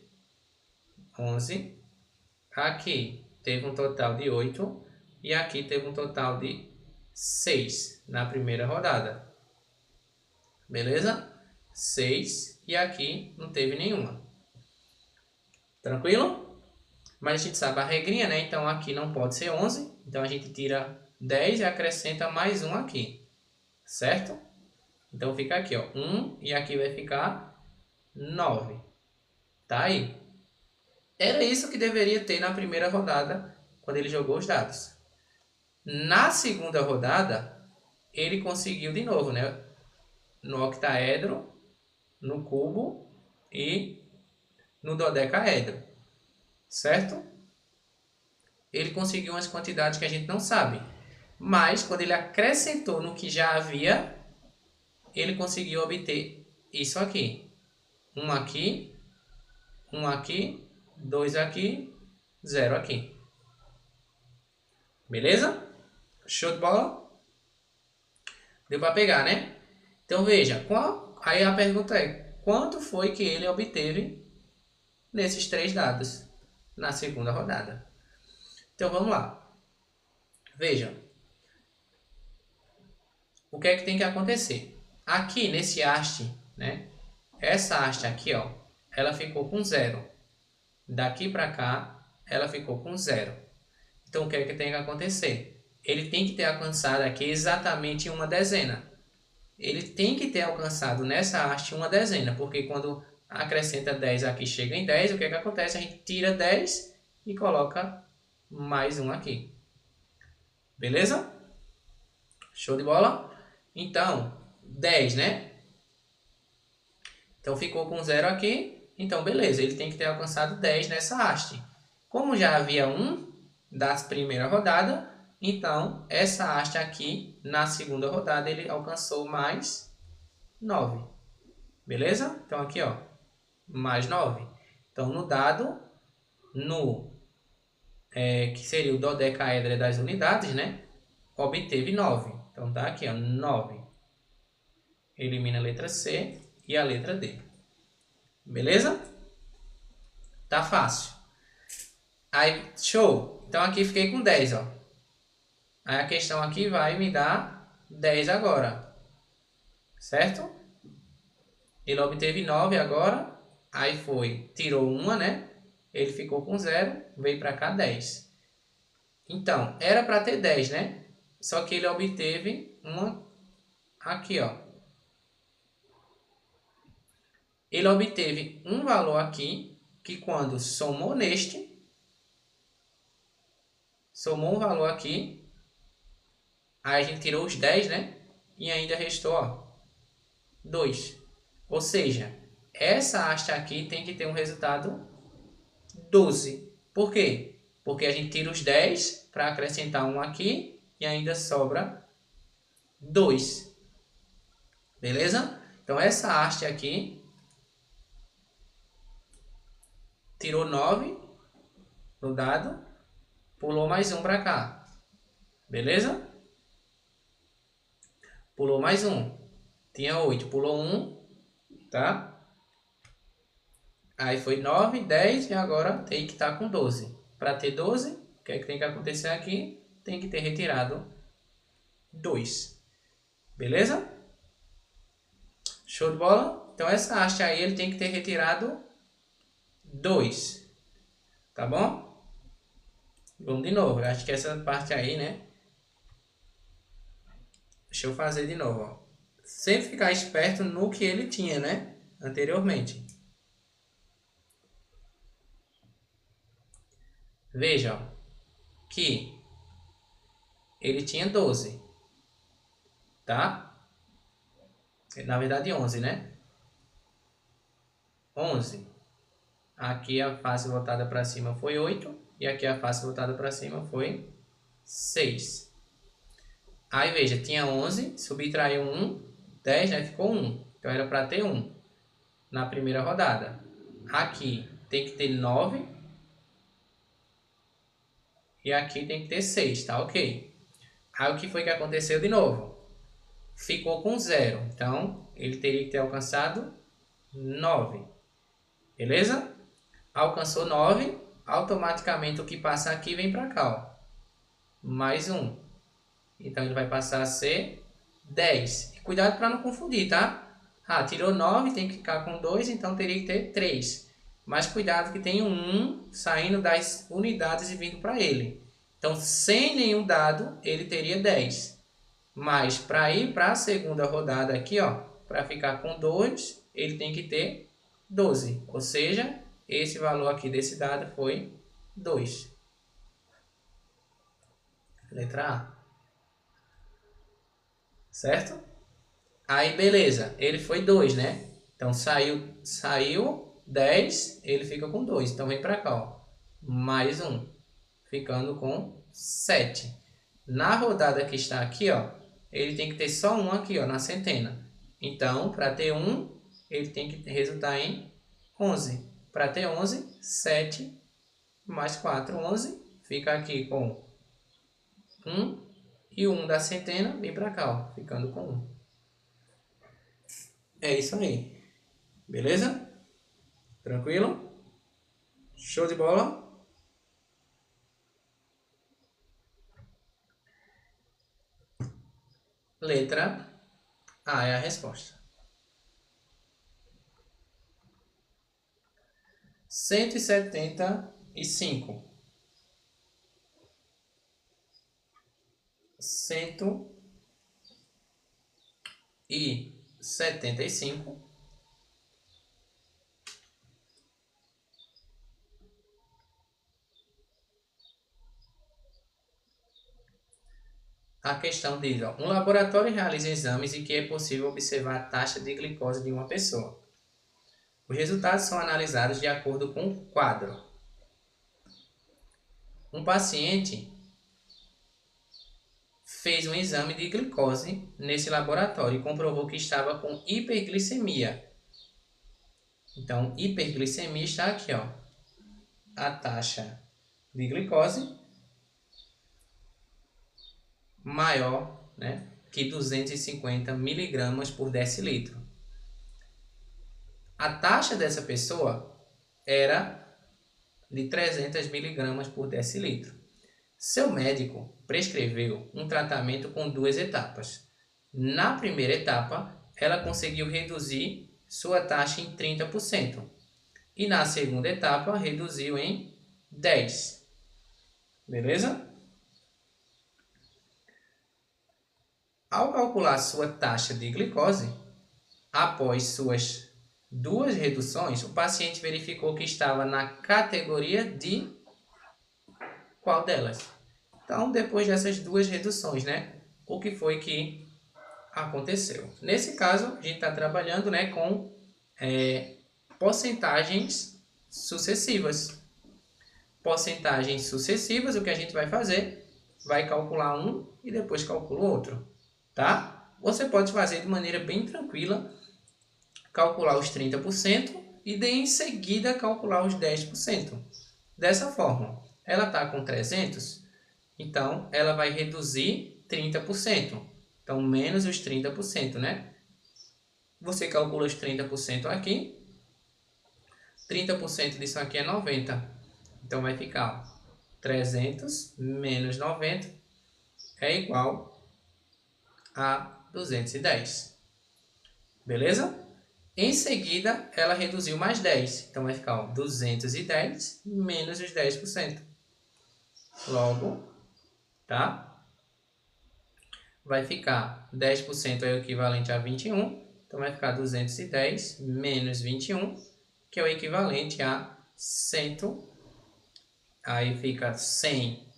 Aqui teve um total de 8 e aqui teve um total de 6 na primeira rodada. Beleza? 6 e aqui não teve nenhuma. Tranquilo? Mas a gente sabe a regrinha, né? Então aqui não pode ser 11. Então a gente tira 10 e acrescenta mais um aqui. Certo? Então fica aqui, ó, 1 e aqui vai ficar 9. Tá aí. Era isso que deveria ter na primeira rodada, quando ele jogou os dados. Na segunda rodada, ele conseguiu de novo, né? No octaedro, no cubo e no dodecaedro. Certo? Ele conseguiu umas quantidades que a gente não sabe. Mas, quando ele acrescentou no que já havia, ele conseguiu obter isso aqui. Um aqui, 2 aqui, 0 aqui. Beleza? Show de bola? Deu para pegar, né? Então veja, aí a pergunta é, quanto foi que ele obteve nesses 3 dados na segunda rodada? Então vamos lá. Veja, o que é que tem que acontecer? Aqui nesse haste, né? Essa haste aqui, ó, ela ficou com 0. Daqui para cá, ela ficou com 0. Então, o que é que tem que acontecer? Ele tem que ter alcançado aqui exatamente uma dezena. Ele tem que ter alcançado nessa haste uma dezena, porque quando acrescenta 10 aqui, chega em 10, o que é que acontece? A gente tira 10 e coloca mais um aqui. Beleza? Show de bola? Então, 10, né? Então, ficou com 0 aqui. Então, beleza, ele tem que ter alcançado 10 nessa haste. Como já havia 1 da primeira rodada, então, essa haste aqui, na segunda rodada, ele alcançou mais 9. Beleza? Então, aqui, ó, mais 9. Então, no dado, que seria o dodecaedro das unidades, né? Obteve 9. Então, tá aqui, ó, 9. Elimina a letra C e a letra D. Beleza? Tá fácil. Aí, show. Então, aqui fiquei com 10, ó. Aí, a questão aqui vai me dar 10 agora. Certo? Ele obteve 9 agora. Aí foi, tirou uma, né? Ele ficou com 0, veio para cá 10. Então, era para ter 10, né? Só que ele obteve uma aqui, ó. Ele obteve um valor aqui, que quando somou somou um valor aqui, aí a gente tirou os 10, né? E ainda restou, ó, 2. Ou seja, essa haste aqui tem que ter um resultado 12. Por quê? Porque a gente tira os 10 para acrescentar um aqui e ainda sobra 2. Beleza? Então, essa haste aqui tirou 9 no dado, pulou mais 1 para cá. Beleza? Pulou mais 1. Tinha 8, pulou 1, tá? Aí foi 9, 10 e agora tem que estar com 12. Para ter 12, o que é que tem que acontecer aqui? Tem que ter retirado 2. Beleza? Show de bola? Então essa haste aí ele tem que ter retirado 2. Tá bom? Vamos de novo. Eu acho que essa parte aí, né? Deixa eu fazer de novo, ó. Sempre ficar esperto no que ele tinha, né? Anteriormente. Veja, ó, que ele tinha 12. Tá? Na verdade 11, né? 11. Aqui a face voltada para cima foi 8. E aqui a face voltada para cima foi 6. Aí veja, tinha 11, subtraiu 1, 10, né? Ficou 1. Então era para ter 1 na primeira rodada. Aqui tem que ter 9. E aqui tem que ter 6, tá ok? Aí o que foi que aconteceu de novo? Ficou com 0. Então ele teria que ter alcançado 9. Beleza? Alcançou 9. Automaticamente o que passa aqui vem para cá, ó. Mais 1. Então ele vai passar a ser 10. E cuidado para não confundir, tá? Ah, tirou 9, tem que ficar com 2, então teria que ter 3. Mas cuidado que tem um 1 saindo das unidades e vindo para ele. Então, sem nenhum dado, ele teria 10. Mas para ir para a segunda rodada aqui, ó, para ficar com 2, ele tem que ter 12. Ou seja, esse valor aqui desse dado foi 2. Letra A. Certo? Aí, beleza. Ele foi 2, né? Então, saiu 10, ele fica com 2. Então, vem para cá, ó. Mais 1. Ficando com 7. Na rodada que está aqui, ó, ele tem que ter só 1 aqui, ó, na centena. Então, para ter 1, ele tem que resultar em 11. Para ter 11, 7 mais 4, 11. Fica aqui com 1. E o 1 da centena vem para cá, ó, ficando com 1. É isso aí. Beleza? Tranquilo? Show de bola? Letra A é a resposta. 175. 175. A questão diz, ó, um laboratório realiza exames em que é possível observar a taxa de glicose de uma pessoa. Os resultados são analisados de acordo com o quadro. Um paciente fez um exame de glicose nesse laboratório e comprovou que estava com hiperglicemia. Então, hiperglicemia está aqui, ó. A taxa de glicose maior, né, que 250 miligramas por decilitro. A taxa dessa pessoa era de 300 miligramas por decilitro. Seu médico prescreveu um tratamento com 2 etapas. Na primeira etapa, ela conseguiu reduzir sua taxa em 30%. E na segunda etapa, reduziu em 10%. Beleza? Ao calcular sua taxa de glicose, após suas 2 reduções, o paciente verificou que estava na categoria de qual delas? Então, depois dessas 2 reduções, né? O que foi que aconteceu? Nesse caso, a gente está trabalhando, né, com porcentagens sucessivas. Porcentagens sucessivas, o que a gente vai fazer? Vai calcular um e depois calcula o outro. Tá? Você pode fazer de maneira bem tranquila, calcular os 30% e daí em seguida calcular os 10%. Dessa forma, ela está com 300, então ela vai reduzir 30%. Então, menos os 30%, né? Você calcula os 30% aqui. 30% disso aqui é 90. Então, vai ficar 300 menos 90 é igual a 210. Beleza? Em seguida, ela reduziu mais 10. Então, vai ficar 210 menos os 10%. Logo, tá? Vai ficar 10% é o equivalente a 21. Então, vai ficar 210 menos 21, que é o equivalente a 100. Aí fica 100,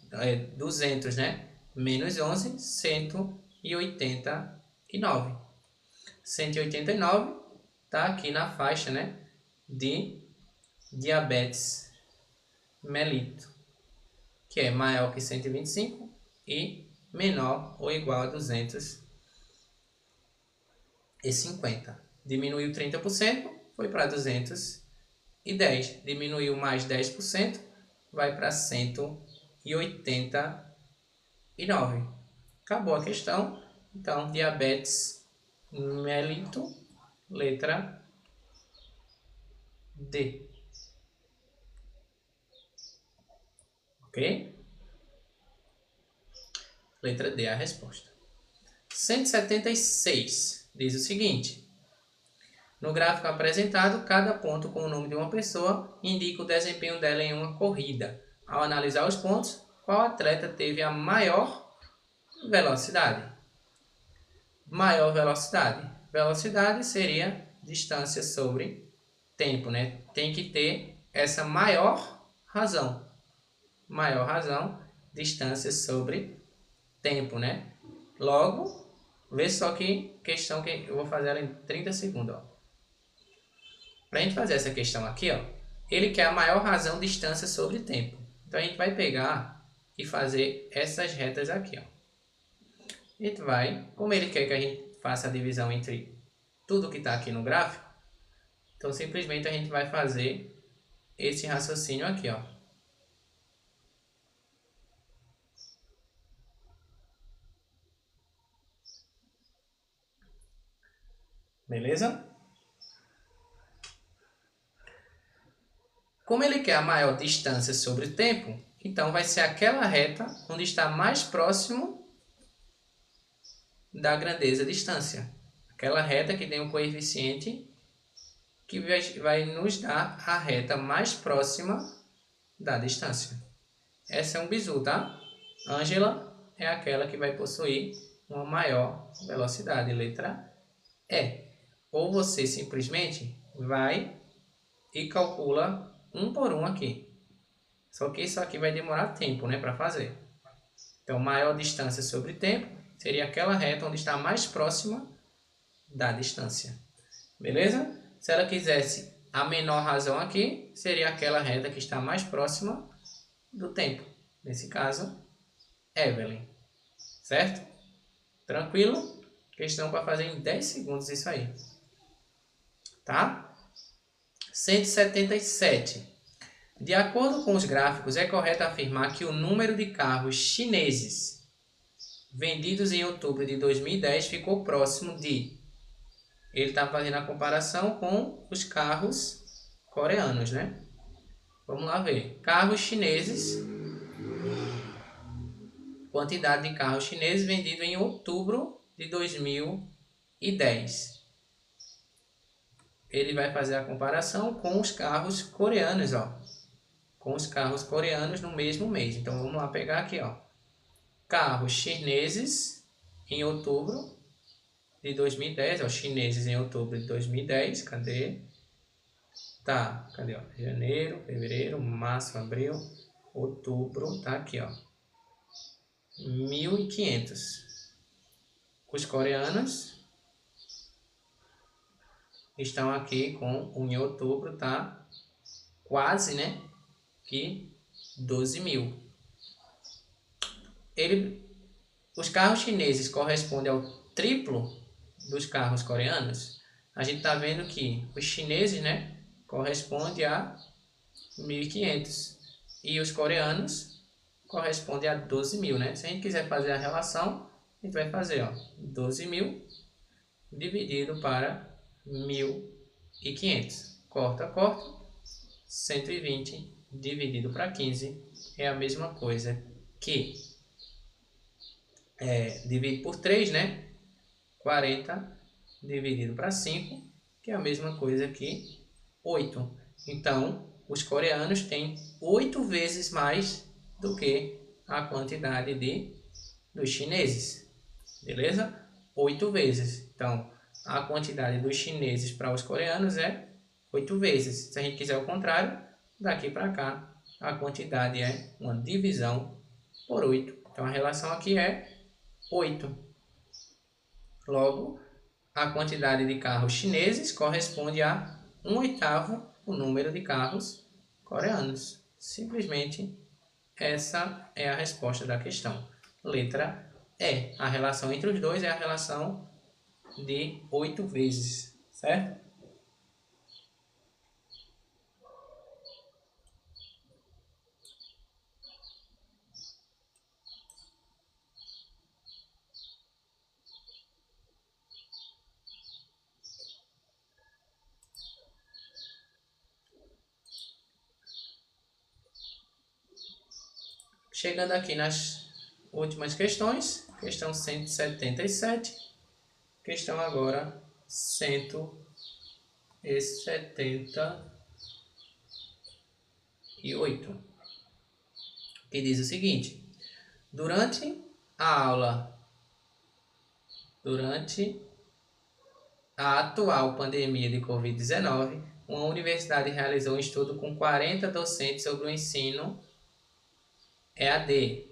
200, né? Menos 11, 189. 189 está aqui na faixa, né? De diabetes mellitus, que é maior que 125 e menor ou igual a 250. Diminuiu 30%, foi para 210. Diminuiu mais 10%, vai para 189. Acabou a questão. Então, diabetes mellitus, letra D. Ok? Letra D é a resposta. 176 diz o seguinte: no gráfico apresentado, cada ponto com o nome de uma pessoa indica o desempenho dela em uma corrida. Ao analisar os pontos, qual atleta teve a maior velocidade? Maior velocidade. Velocidade seria distância sobre tempo, né? Tem que ter essa maior razão. Maior razão, distância sobre tempo, né? Logo, vê só que questão que eu vou fazer ela em 30 segundos, ó. Para a gente fazer essa questão aqui, ó, ele quer a maior razão distância sobre tempo. Então, a gente vai pegar e fazer essas retas aqui, ó. A gente vai, como ele quer que a gente faça a divisão entre tudo que está aqui no gráfico, então simplesmente a gente vai fazer esse raciocínio aqui, ó. Beleza? Como ele quer a maior distância sobre o tempo, então vai ser aquela reta onde está mais próximo da grandeza distância. Aquela reta que tem um coeficiente que vai nos dar a reta mais próxima da distância. Essa é um bizu, tá? Ângela é aquela que vai possuir uma maior velocidade, letra E. Ou você simplesmente vai e calcula um por um aqui. Só que isso aqui vai demorar tempo, né, para fazer. Então, maior distância sobre tempo seria aquela reta onde está mais próxima da distância. Beleza? Se ela quisesse a menor razão aqui, seria aquela reta que está mais próxima do tempo. Nesse caso, Evelyn. Certo? Tranquilo? Questão para fazer em 10 segundos isso aí. Tá? 177. De acordo com os gráficos, é correto afirmar que o número de carros chineses vendidos em outubro de 2010 ficou próximo de... Ele está fazendo a comparação com os carros coreanos, né? Vamos lá ver. Carros chineses. Quantidade de carros chineses vendidos em outubro de 2010. Ele vai fazer a comparação com os carros coreanos, ó. Com os carros coreanos no mesmo mês. Então, vamos lá pegar aqui, ó. Carros chineses em outubro de 2010, ó. Chineses em outubro de 2010. Cadê? Tá, cadê, ó? Janeiro, fevereiro, março, abril, outubro. Tá aqui, ó. 1.500. Os coreanos estão aqui com em outubro, tá? Quase, né? Que 12.000. Os carros chineses correspondem ao triplo dos carros coreanos. A gente tá vendo que os chineses, né? corresponde a 1.500. E os coreanos corresponde a 12.000, né? Se a gente quiser fazer a relação, a gente vai fazer, ó, 12.000 dividido para 1.500. Corta, corta. 120 dividido para 15 é a mesma coisa que dividido por 3, né? 40 dividido para 5, que é a mesma coisa que 8. Então, os coreanos têm 8 vezes mais do que a quantidade dos chineses. Beleza? 8 vezes. Então, a quantidade dos chineses para os coreanos é 8 vezes. Se a gente quiser o contrário, daqui para cá, a quantidade é uma divisão por 8. Então, a relação aqui é 8. Logo, a quantidade de carros chineses corresponde a 1/8 o número de carros coreanos. Simplesmente, essa é a resposta da questão. Letra E. A relação entre os dois é a relação de 8 vezes, certo? Chegando aqui nas últimas questões, questão 177, questão agora 178, que diz o seguinte: durante a atual pandemia de Covid-19, uma universidade realizou um estudo com 40 docentes sobre o ensino EAD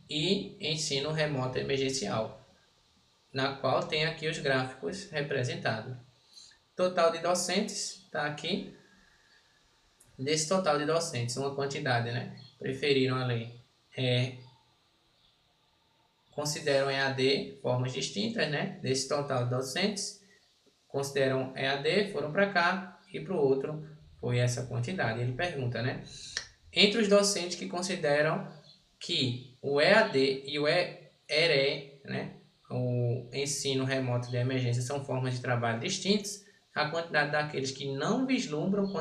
e ensino remoto emergencial, na qual tem aqui os gráficos representados. Total de docentes está aqui. Desse total de docentes, uma quantidade, né? Preferiram a lei. Consideram EAD formas distintas, né? Desse total de docentes, consideram EAD, foram para cá, e para o outro foi essa quantidade. Ele pergunta, né? Entre os docentes que consideram que o EAD e o ERE, né? O ensino remoto de emergência, são formas de trabalho distintas, a quantidade daqueles que não vislumbram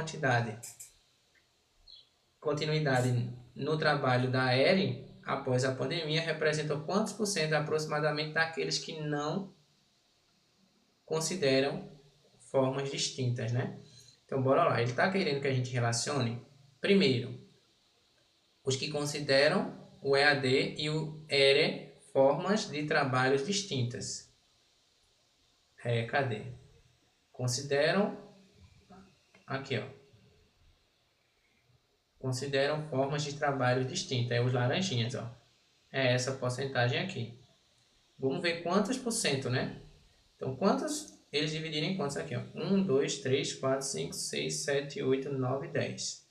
continuidade no trabalho da ERE após a pandemia representou quantos por cento aproximadamente daqueles que não consideram formas distintas, né? Então, bora lá. Ele está querendo que a gente relacione, primeiro, os que consideram o EAD e o ERE formas de trabalhos distintas. Cadê? Consideram, aqui, ó. Consideram formas de trabalho distintas. É os laranjinhas, ó. É essa porcentagem aqui. Vamos ver quantos por cento, né? Então, quantos eles dividiram em quantos aqui, ó? 1, 2, 3, 4, 5, 6, 7, 8, 9, 10.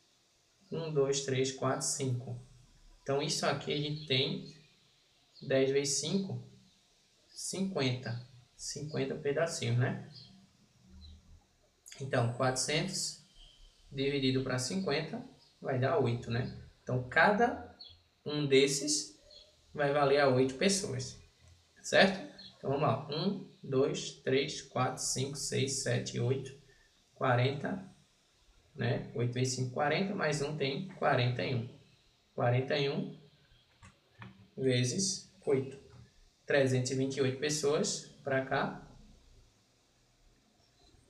1, 2, 3, 4, 5. Então, isso aqui a gente tem 10 vezes 5, 50. 50 pedacinhos, né? Então, 400 dividido para 50 vai dar 8, né? Então, cada um desses vai valer a 8 pessoas, certo? Então, vamos lá. 1, 2, 3, 4, 5, 6, 7, 8, 40, né? 8 vezes 5, 40, mais 1 tem 41. 41 vezes 8. 328 pessoas para cá.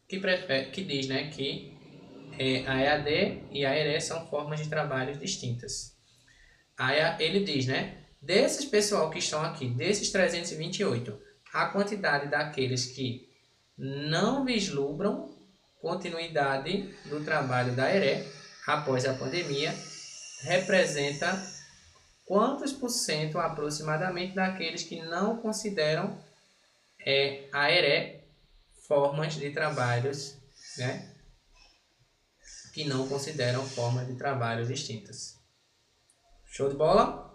Que diz, né, que a EAD e a ERE são formas de trabalho distintas. Aí ele diz, né, desses pessoal que estão aqui, desses 328, a quantidade daqueles que não vislumbram continuidade do trabalho da ERE após a pandemia representa quantos por cento aproximadamente daqueles que não consideram a ERE formas de trabalhos, né, que não consideram formas de trabalho distintas. Show de bola?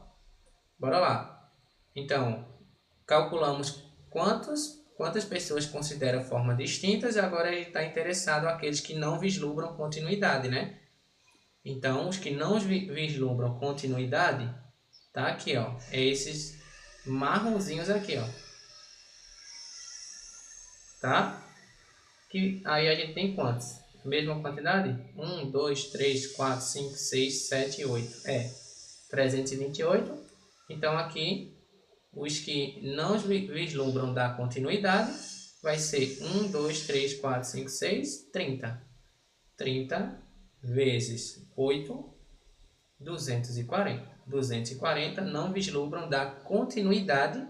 Bora lá. Então, calculamos quantos quantas pessoas consideram formas distintas, agora ele está interessado aqueles que não vislumbram continuidade, né? Então, os que não vislumbram continuidade, tá aqui, ó, é esses marronzinhos aqui, ó, tá? Que aí a gente tem quantos? Mesma quantidade? 1, 2, 3, 4, 5, 6, 7, 8. 328. Então, aqui, os que não vislumbram da continuidade, vai ser 1, 2, 3, 4, 5, 6, 30. 30 vezes 8, 240. 240 não vislumbram da continuidade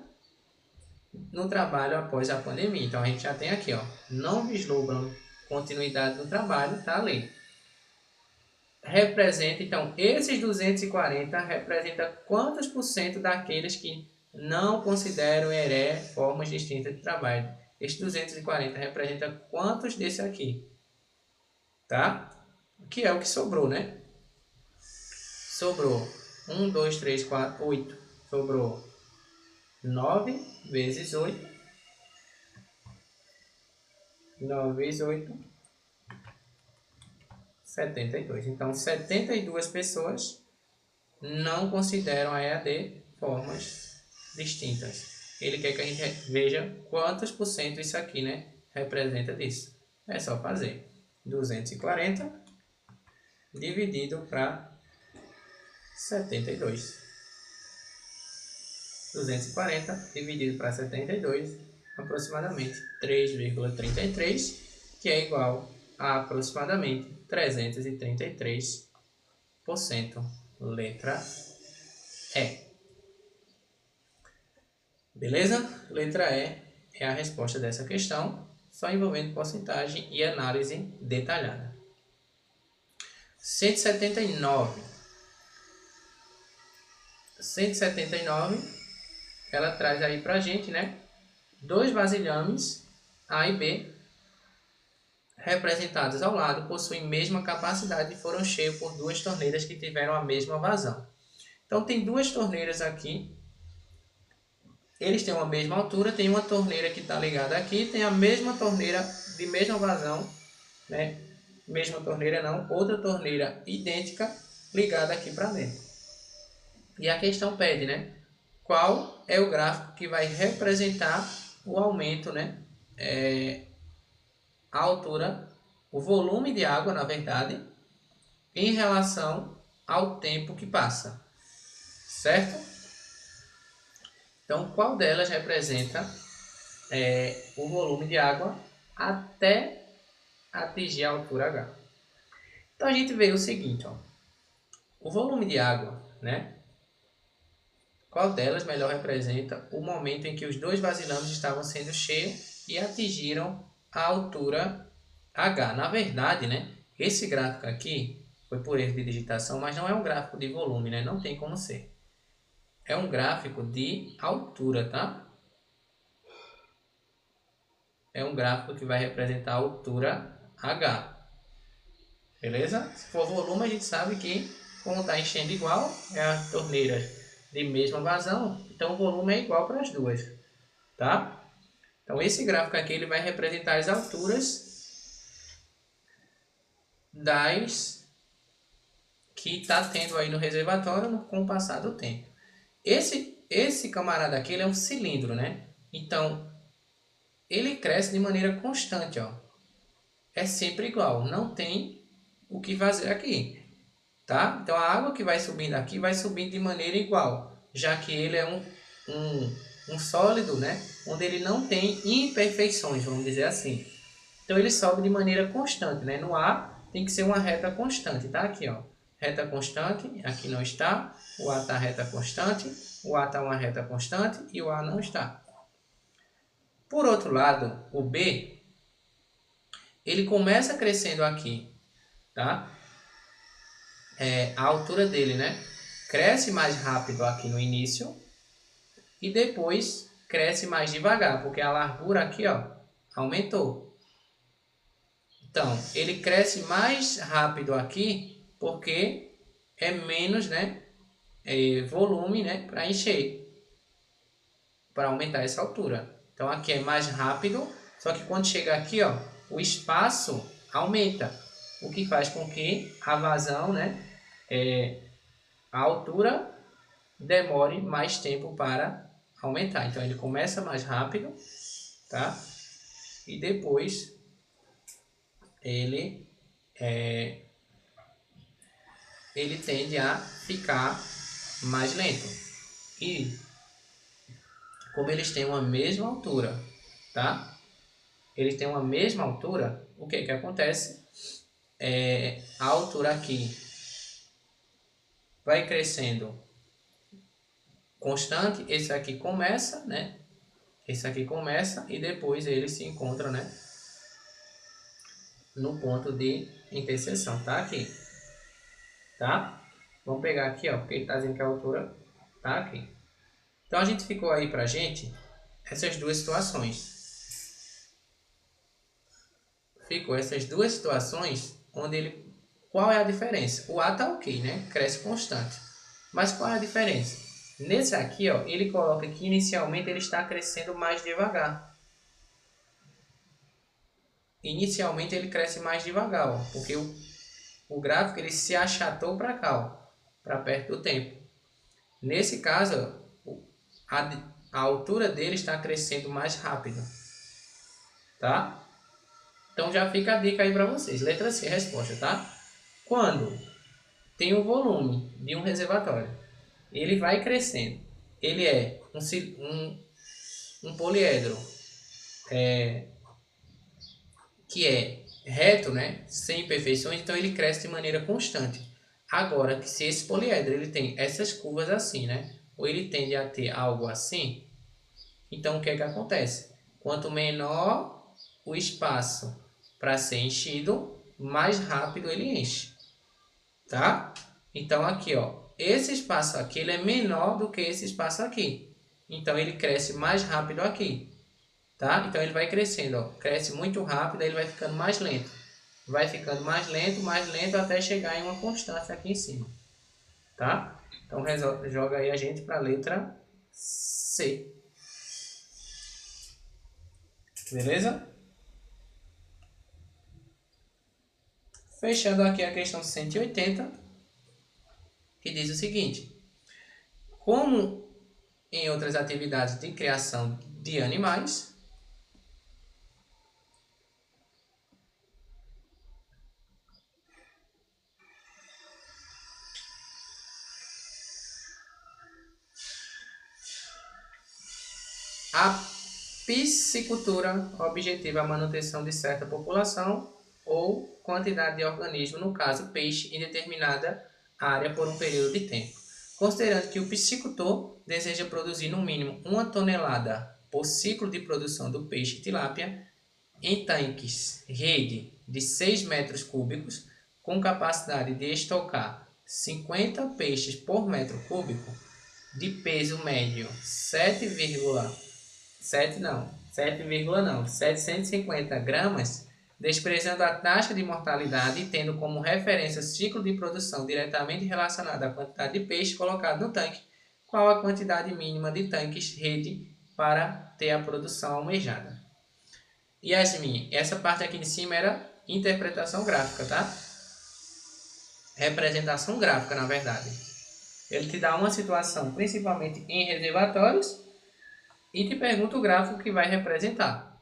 no trabalho após a pandemia. Então, a gente já tem aqui, ó, não vislumbram continuidade no trabalho, tá ali. Representa, então, esses 240 representa quantos por cento daqueles que não consideram ERE formas distintas de trabalho? Esses 240 representa quantos desse aqui? Tá? Que é o que sobrou, né? Sobrou 1, 2, 3, 4, 8. Sobrou 9 vezes 8. 9 vezes 8, 72. Então, 72 pessoas não consideram a EAD formas distintas. Ele quer que a gente veja quantos por cento isso aqui, né, representa disso. É só fazer 240 dividido para 72. 240 dividido para 72, aproximadamente 3,33, que é igual a aproximadamente 333%. Letra E. Beleza? Letra E é a resposta dessa questão, só envolvendo porcentagem e análise detalhada. 179. 179, ela traz aí pra gente, né? Dois vasilhames A e B, representados ao lado, possuem mesma capacidade e foram cheios por duas torneiras que tiveram a mesma vazão. Então, tem duas torneiras aqui. Eles têm uma mesma altura, tem uma torneira que está ligada aqui, tem a mesma torneira de mesma vazão, né? Mesma torneira não, outra torneira idêntica ligada aqui para dentro. E a questão pede, né? Qual é o gráfico que vai representar o aumento, né? A altura, o volume de água, na verdade, em relação ao tempo que passa, certo? Então, qual delas representa o volume de água até atingir a altura H? Então, a gente vê o seguinte, ó, o volume de água, né? Qual delas melhor representa o momento em que os dois vasilhames estavam sendo cheios e atingiram a altura H? Na verdade, né, esse gráfico aqui foi por erro de digitação, mas não é um gráfico de volume, né? Não tem como ser. É um gráfico de altura, tá? É um gráfico que vai representar a altura H. Beleza? Se for volume, a gente sabe que, como está enchendo igual, é a torneira de mesma vazão, então o volume é igual para as duas, tá? Então, esse gráfico aqui ele vai representar as alturas das que está tendo aí no reservatório com o passar do tempo. Esse camarada aqui ele é um cilindro, né? Então, ele cresce de maneira constante, ó. É sempre igual, não tem o que fazer aqui, tá? Então, a água que vai subindo aqui vai subindo de maneira igual, já que ele é um sólido, né? Onde ele não tem imperfeições, vamos dizer assim. Então, ele sobe de maneira constante, né? No ar tem que ser uma reta constante, tá? Aqui, ó. Reta constante, aqui não está. O A está reta constante, o A está uma reta constante e o A não está. Por outro lado, o B, ele começa crescendo aqui, tá? A altura dele, né? Cresce mais rápido aqui no início e depois cresce mais devagar, porque a largura aqui, ó, aumentou. Então, ele cresce mais rápido aqui porque é menos, né, volume, né, para encher, para aumentar essa altura. Então aqui é mais rápido, só que quando chega aqui, ó, o espaço aumenta, o que faz com que a vazão, né, a altura demore mais tempo para aumentar. Então ele começa mais rápido, tá? E depois ele tende a ficar mais lento. E como eles têm uma mesma altura, tá? Eles têm uma mesma altura, o que acontece? A altura aqui vai crescendo constante, esse aqui começa, né? Esse aqui começa e depois ele se encontra, né, no ponto de interseção, tá? Aqui, tá? Vamos pegar aqui, ó, porque ele tá dizendo que a altura tá aqui. Então a gente ficou aí pra gente essas duas situações. Ficou essas duas situações onde ele... Qual é a diferença? O A tá ok, né? Cresce constante. Mas qual é a diferença? Nesse aqui, ó, ele coloca que inicialmente ele está crescendo mais devagar. Inicialmente ele cresce mais devagar, ó, porque o gráfico ele se achatou para cá, para perto do tempo. Nesse caso, a altura dele está crescendo mais rápido, tá? Então já fica a dica aí para vocês. Letra C, resposta, tá? Quando tem o volume de um reservatório, ele vai crescendo. Ele é um poliedro que é reto, né, sem imperfeições, então ele cresce de maneira constante. Agora, se esse poliedro ele tem essas curvas assim, né, ou ele tende a ter algo assim, então o que acontece? Quanto menor o espaço para ser enchido, mais rápido ele enche, tá? Então aqui, ó, esse espaço aqui ele é menor do que esse espaço aqui, então ele cresce mais rápido aqui. Tá? Então ele vai crescendo, ó. Cresce muito rápido, aí ele vai ficando mais lento. Vai ficando mais lento, até chegar em uma constância aqui em cima. Tá? Então joga aí a gente para a letra C. Beleza? Fechando aqui a questão 180, que diz o seguinte: como em outras atividades de criação de animais, a piscicultura objetiva a manutenção de certa população ou quantidade de organismo, no caso peixe, em determinada área por um período de tempo. Considerando que o piscicultor deseja produzir no mínimo 1 tonelada por ciclo de produção do peixe tilápia em tanques rede de 6 metros cúbicos, com capacidade de estocar 50 peixes por metro cúbico, de peso médio 750 gramas, desprezando a taxa de mortalidade e tendo como referência o ciclo de produção diretamente relacionado à quantidade de peixe colocado no tanque, qual a quantidade mínima de tanques rede para ter a produção almejada. Yasmin, essa parte aqui em cima era interpretação gráfica, tá? Representação gráfica, na verdade. Ele te dá uma situação, principalmente em reservatórios, e te pergunta o gráfico que vai representar.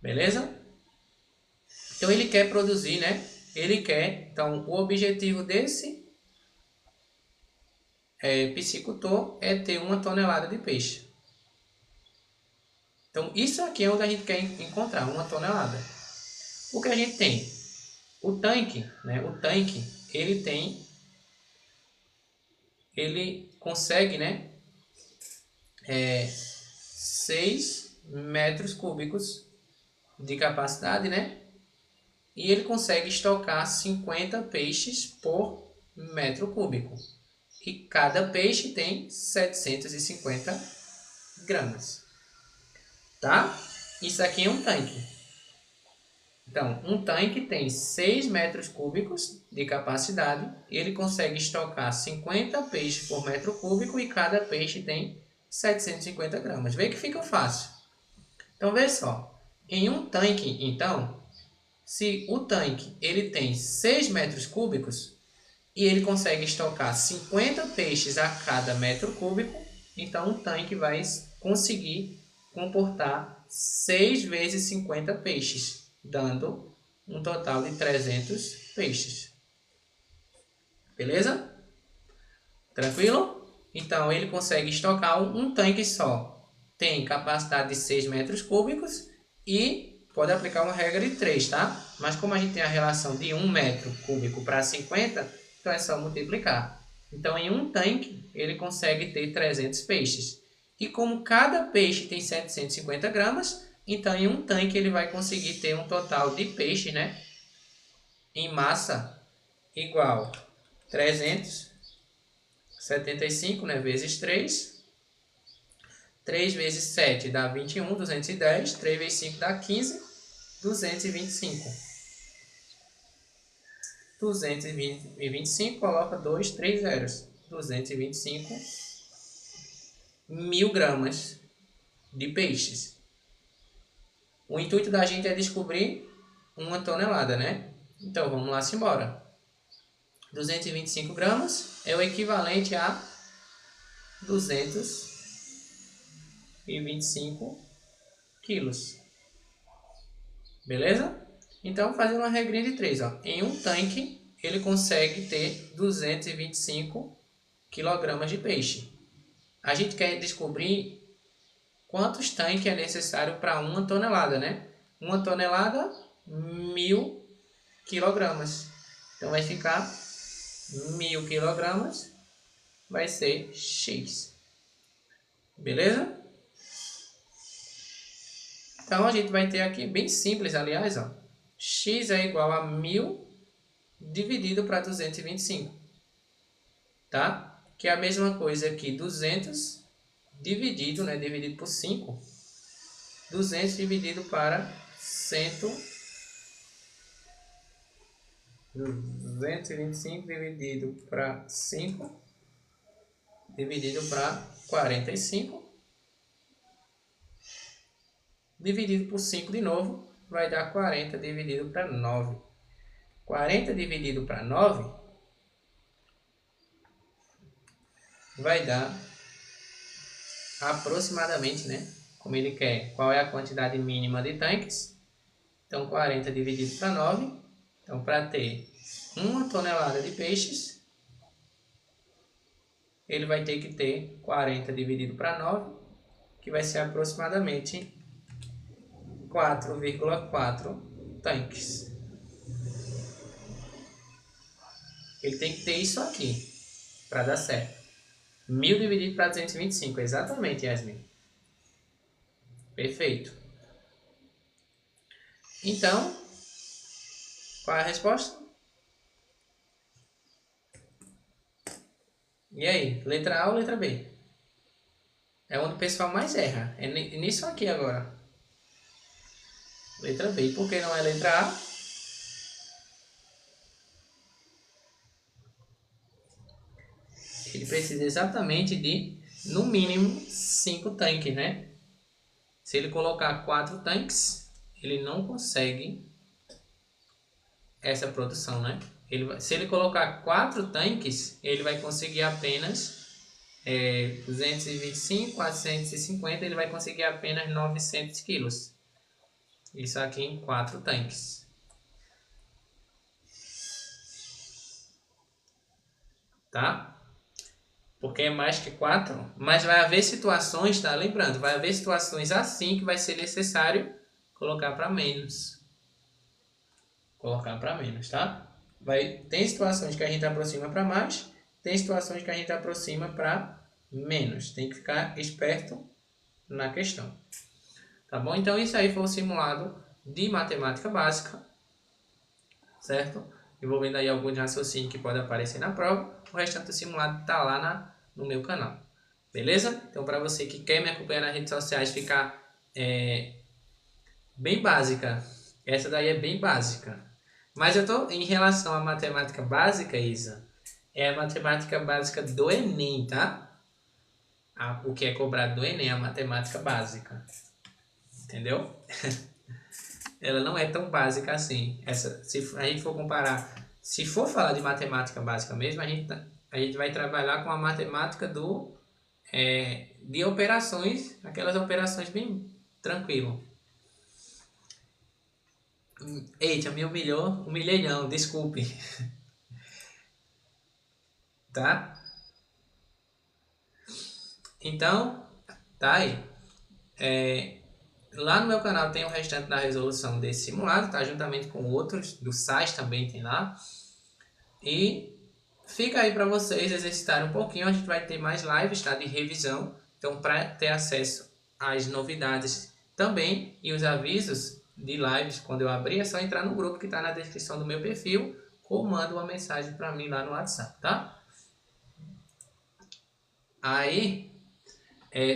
Beleza? Então ele quer produzir, né? Então o objetivo desse piscicultor é ter 1 tonelada de peixe. Então isso aqui é onde a gente quer encontrar 1 tonelada. O que a gente tem? O tanque, né? O tanque, ele consegue, né? 6 metros cúbicos de capacidade, né? E ele consegue estocar 50 peixes por metro cúbico. E cada peixe tem 750 gramas. Tá? Isso aqui é um tanque. Então, um tanque tem 6 metros cúbicos de capacidade. E ele consegue estocar 50 peixes por metro cúbico e cada peixe tem 750 gramas. Vê que fica fácil. Então, vê só. Em um tanque, então, se o tanque ele tem 6 metros cúbicos e ele consegue estocar 50 peixes a cada metro cúbico, então o tanque vai conseguir comportar 6 vezes 50 peixes, dando um total de 300 peixes. Beleza? Tranquilo? Então ele consegue estocar um tanque só. Tem capacidade de 6 metros cúbicos e pode aplicar uma regra de 3, tá? Mas como a gente tem a relação de 1 metro cúbico para 50, então é só multiplicar. Então em um tanque ele consegue ter 300 peixes. E como cada peixe tem 750 gramas, então em um tanque ele vai conseguir ter um total de peixe, né, em massa igual 375, né, vezes 3. 3 vezes 7 dá 21, 210. 3 vezes 5 dá 15, 225. 225, coloca 2, 3 zeros. 225 mil gramas de peixes. O intuito da gente é descobrir 1 tonelada, né? Então vamos lá, simbora. 225 gramas é o equivalente a 225 quilos. Beleza? Então, fazendo uma regrinha de 3, ó. Em um tanque, ele consegue ter 225 quilogramas de peixe. A gente quer descobrir quantos tanques é necessário para 1 tonelada, né? 1 tonelada, 1000 quilogramas. Então, vai ficar 1000 quilogramas, vai ser X. Beleza? Então, a gente vai ter aqui, bem simples, aliás, ó. X é igual a 1000 dividido para 225. Tá? Que é a mesma coisa que 200 dividido, né? Dividido por 5. 200 dividido para 100. 225 dividido para 5. Dividido para 45. Dividido por 5 de novo. Vai dar 40 dividido para 9. 40 dividido para 9 vai dar aproximadamente, né? Como ele quer, qual é a quantidade mínima de tanques. Então, 40 dividido para 9. Então, para ter 1 tonelada de peixes, ele vai ter que ter 40 dividido para 9, que vai ser aproximadamente 4,4 tanques. Ele tem que ter isso aqui para dar certo. 1000 dividido para 225, exatamente, Yasmin. Perfeito. Então, qual é a resposta? E aí, letra A ou letra B? É onde o pessoal mais erra. É nisso aqui agora. Letra B. E por que não é letra A? Ele precisa exatamente de, no mínimo, 5 tanques, né? Se ele colocar 4 tanques, ele não consegue essa produção, né? Se ele colocar 4 tanques, ele vai conseguir apenas 225, 450, ele vai conseguir apenas 900 quilos. Isso aqui em 4 tanques. Tá? Porque é mais que 4, mas vai haver situações, tá? Lembrando, vai haver situações assim que vai ser necessário colocar para menos. Colocar para menos, tá? Tem situações que a gente aproxima para mais, tem situações que a gente aproxima para menos. Tem que ficar esperto na questão. Tá bom? Então, isso aí foi o simulado de matemática básica, certo? Envolvendo aí alguns raciocínios que podem aparecer na prova. O restante do simulado está lá no meu canal. Beleza? Então, para você que quer me acompanhar nas redes sociais, ficar bem básica. Essa daí é bem básica. Mas eu tô em relação à matemática básica, Isa, é a matemática básica do Enem, tá? O que é cobrado do Enem, a matemática básica. entendeu? Ela não é tão básica assim. Se a gente for comparar, se for falar de matemática básica mesmo, a gente vai trabalhar com a matemática de operações, aquelas operações bem tranquilo. Eita, me humilhou? Humilhei não, desculpe. Tá? Então, tá aí. Lá no meu canal tem o restante da resolução desse simulado, tá? Juntamente com outros, do SAIS também tem lá. E fica aí para vocês exercitarem um pouquinho, a gente vai ter mais lives, tá? De revisão. Então, para ter acesso às novidades também e os avisos de lives, quando eu abrir, é só entrar no grupo que está na descrição do meu perfil ou manda uma mensagem para mim lá no WhatsApp, tá? Aí,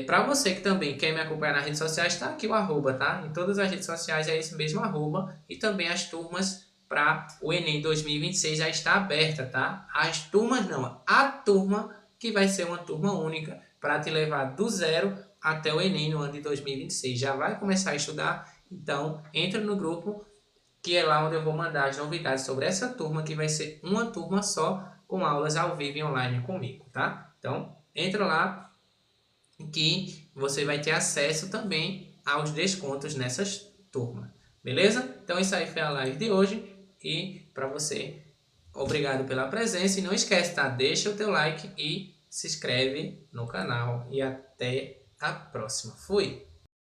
para você que também quer me acompanhar nas redes sociais, está aqui o arroba, tá? Em todas as redes sociais é esse mesmo arroba. E também as turmas para o Enem 2026 já está aberta, tá? As turmas não, a turma que vai ser uma turma única para te levar do zero até o Enem no ano de 2026. Já vai começar a estudar, então entra no grupo que é lá onde eu vou mandar as novidades sobre essa turma, que vai ser uma turma só com aulas ao vivo e online comigo, tá? Então entra lá que você vai ter acesso também aos descontos nessas turmas, beleza? Então isso aí foi a live de hoje e para você, obrigado pela presença e não esquece, tá? Deixa o teu like e se inscreve no canal e até a próxima. Fui!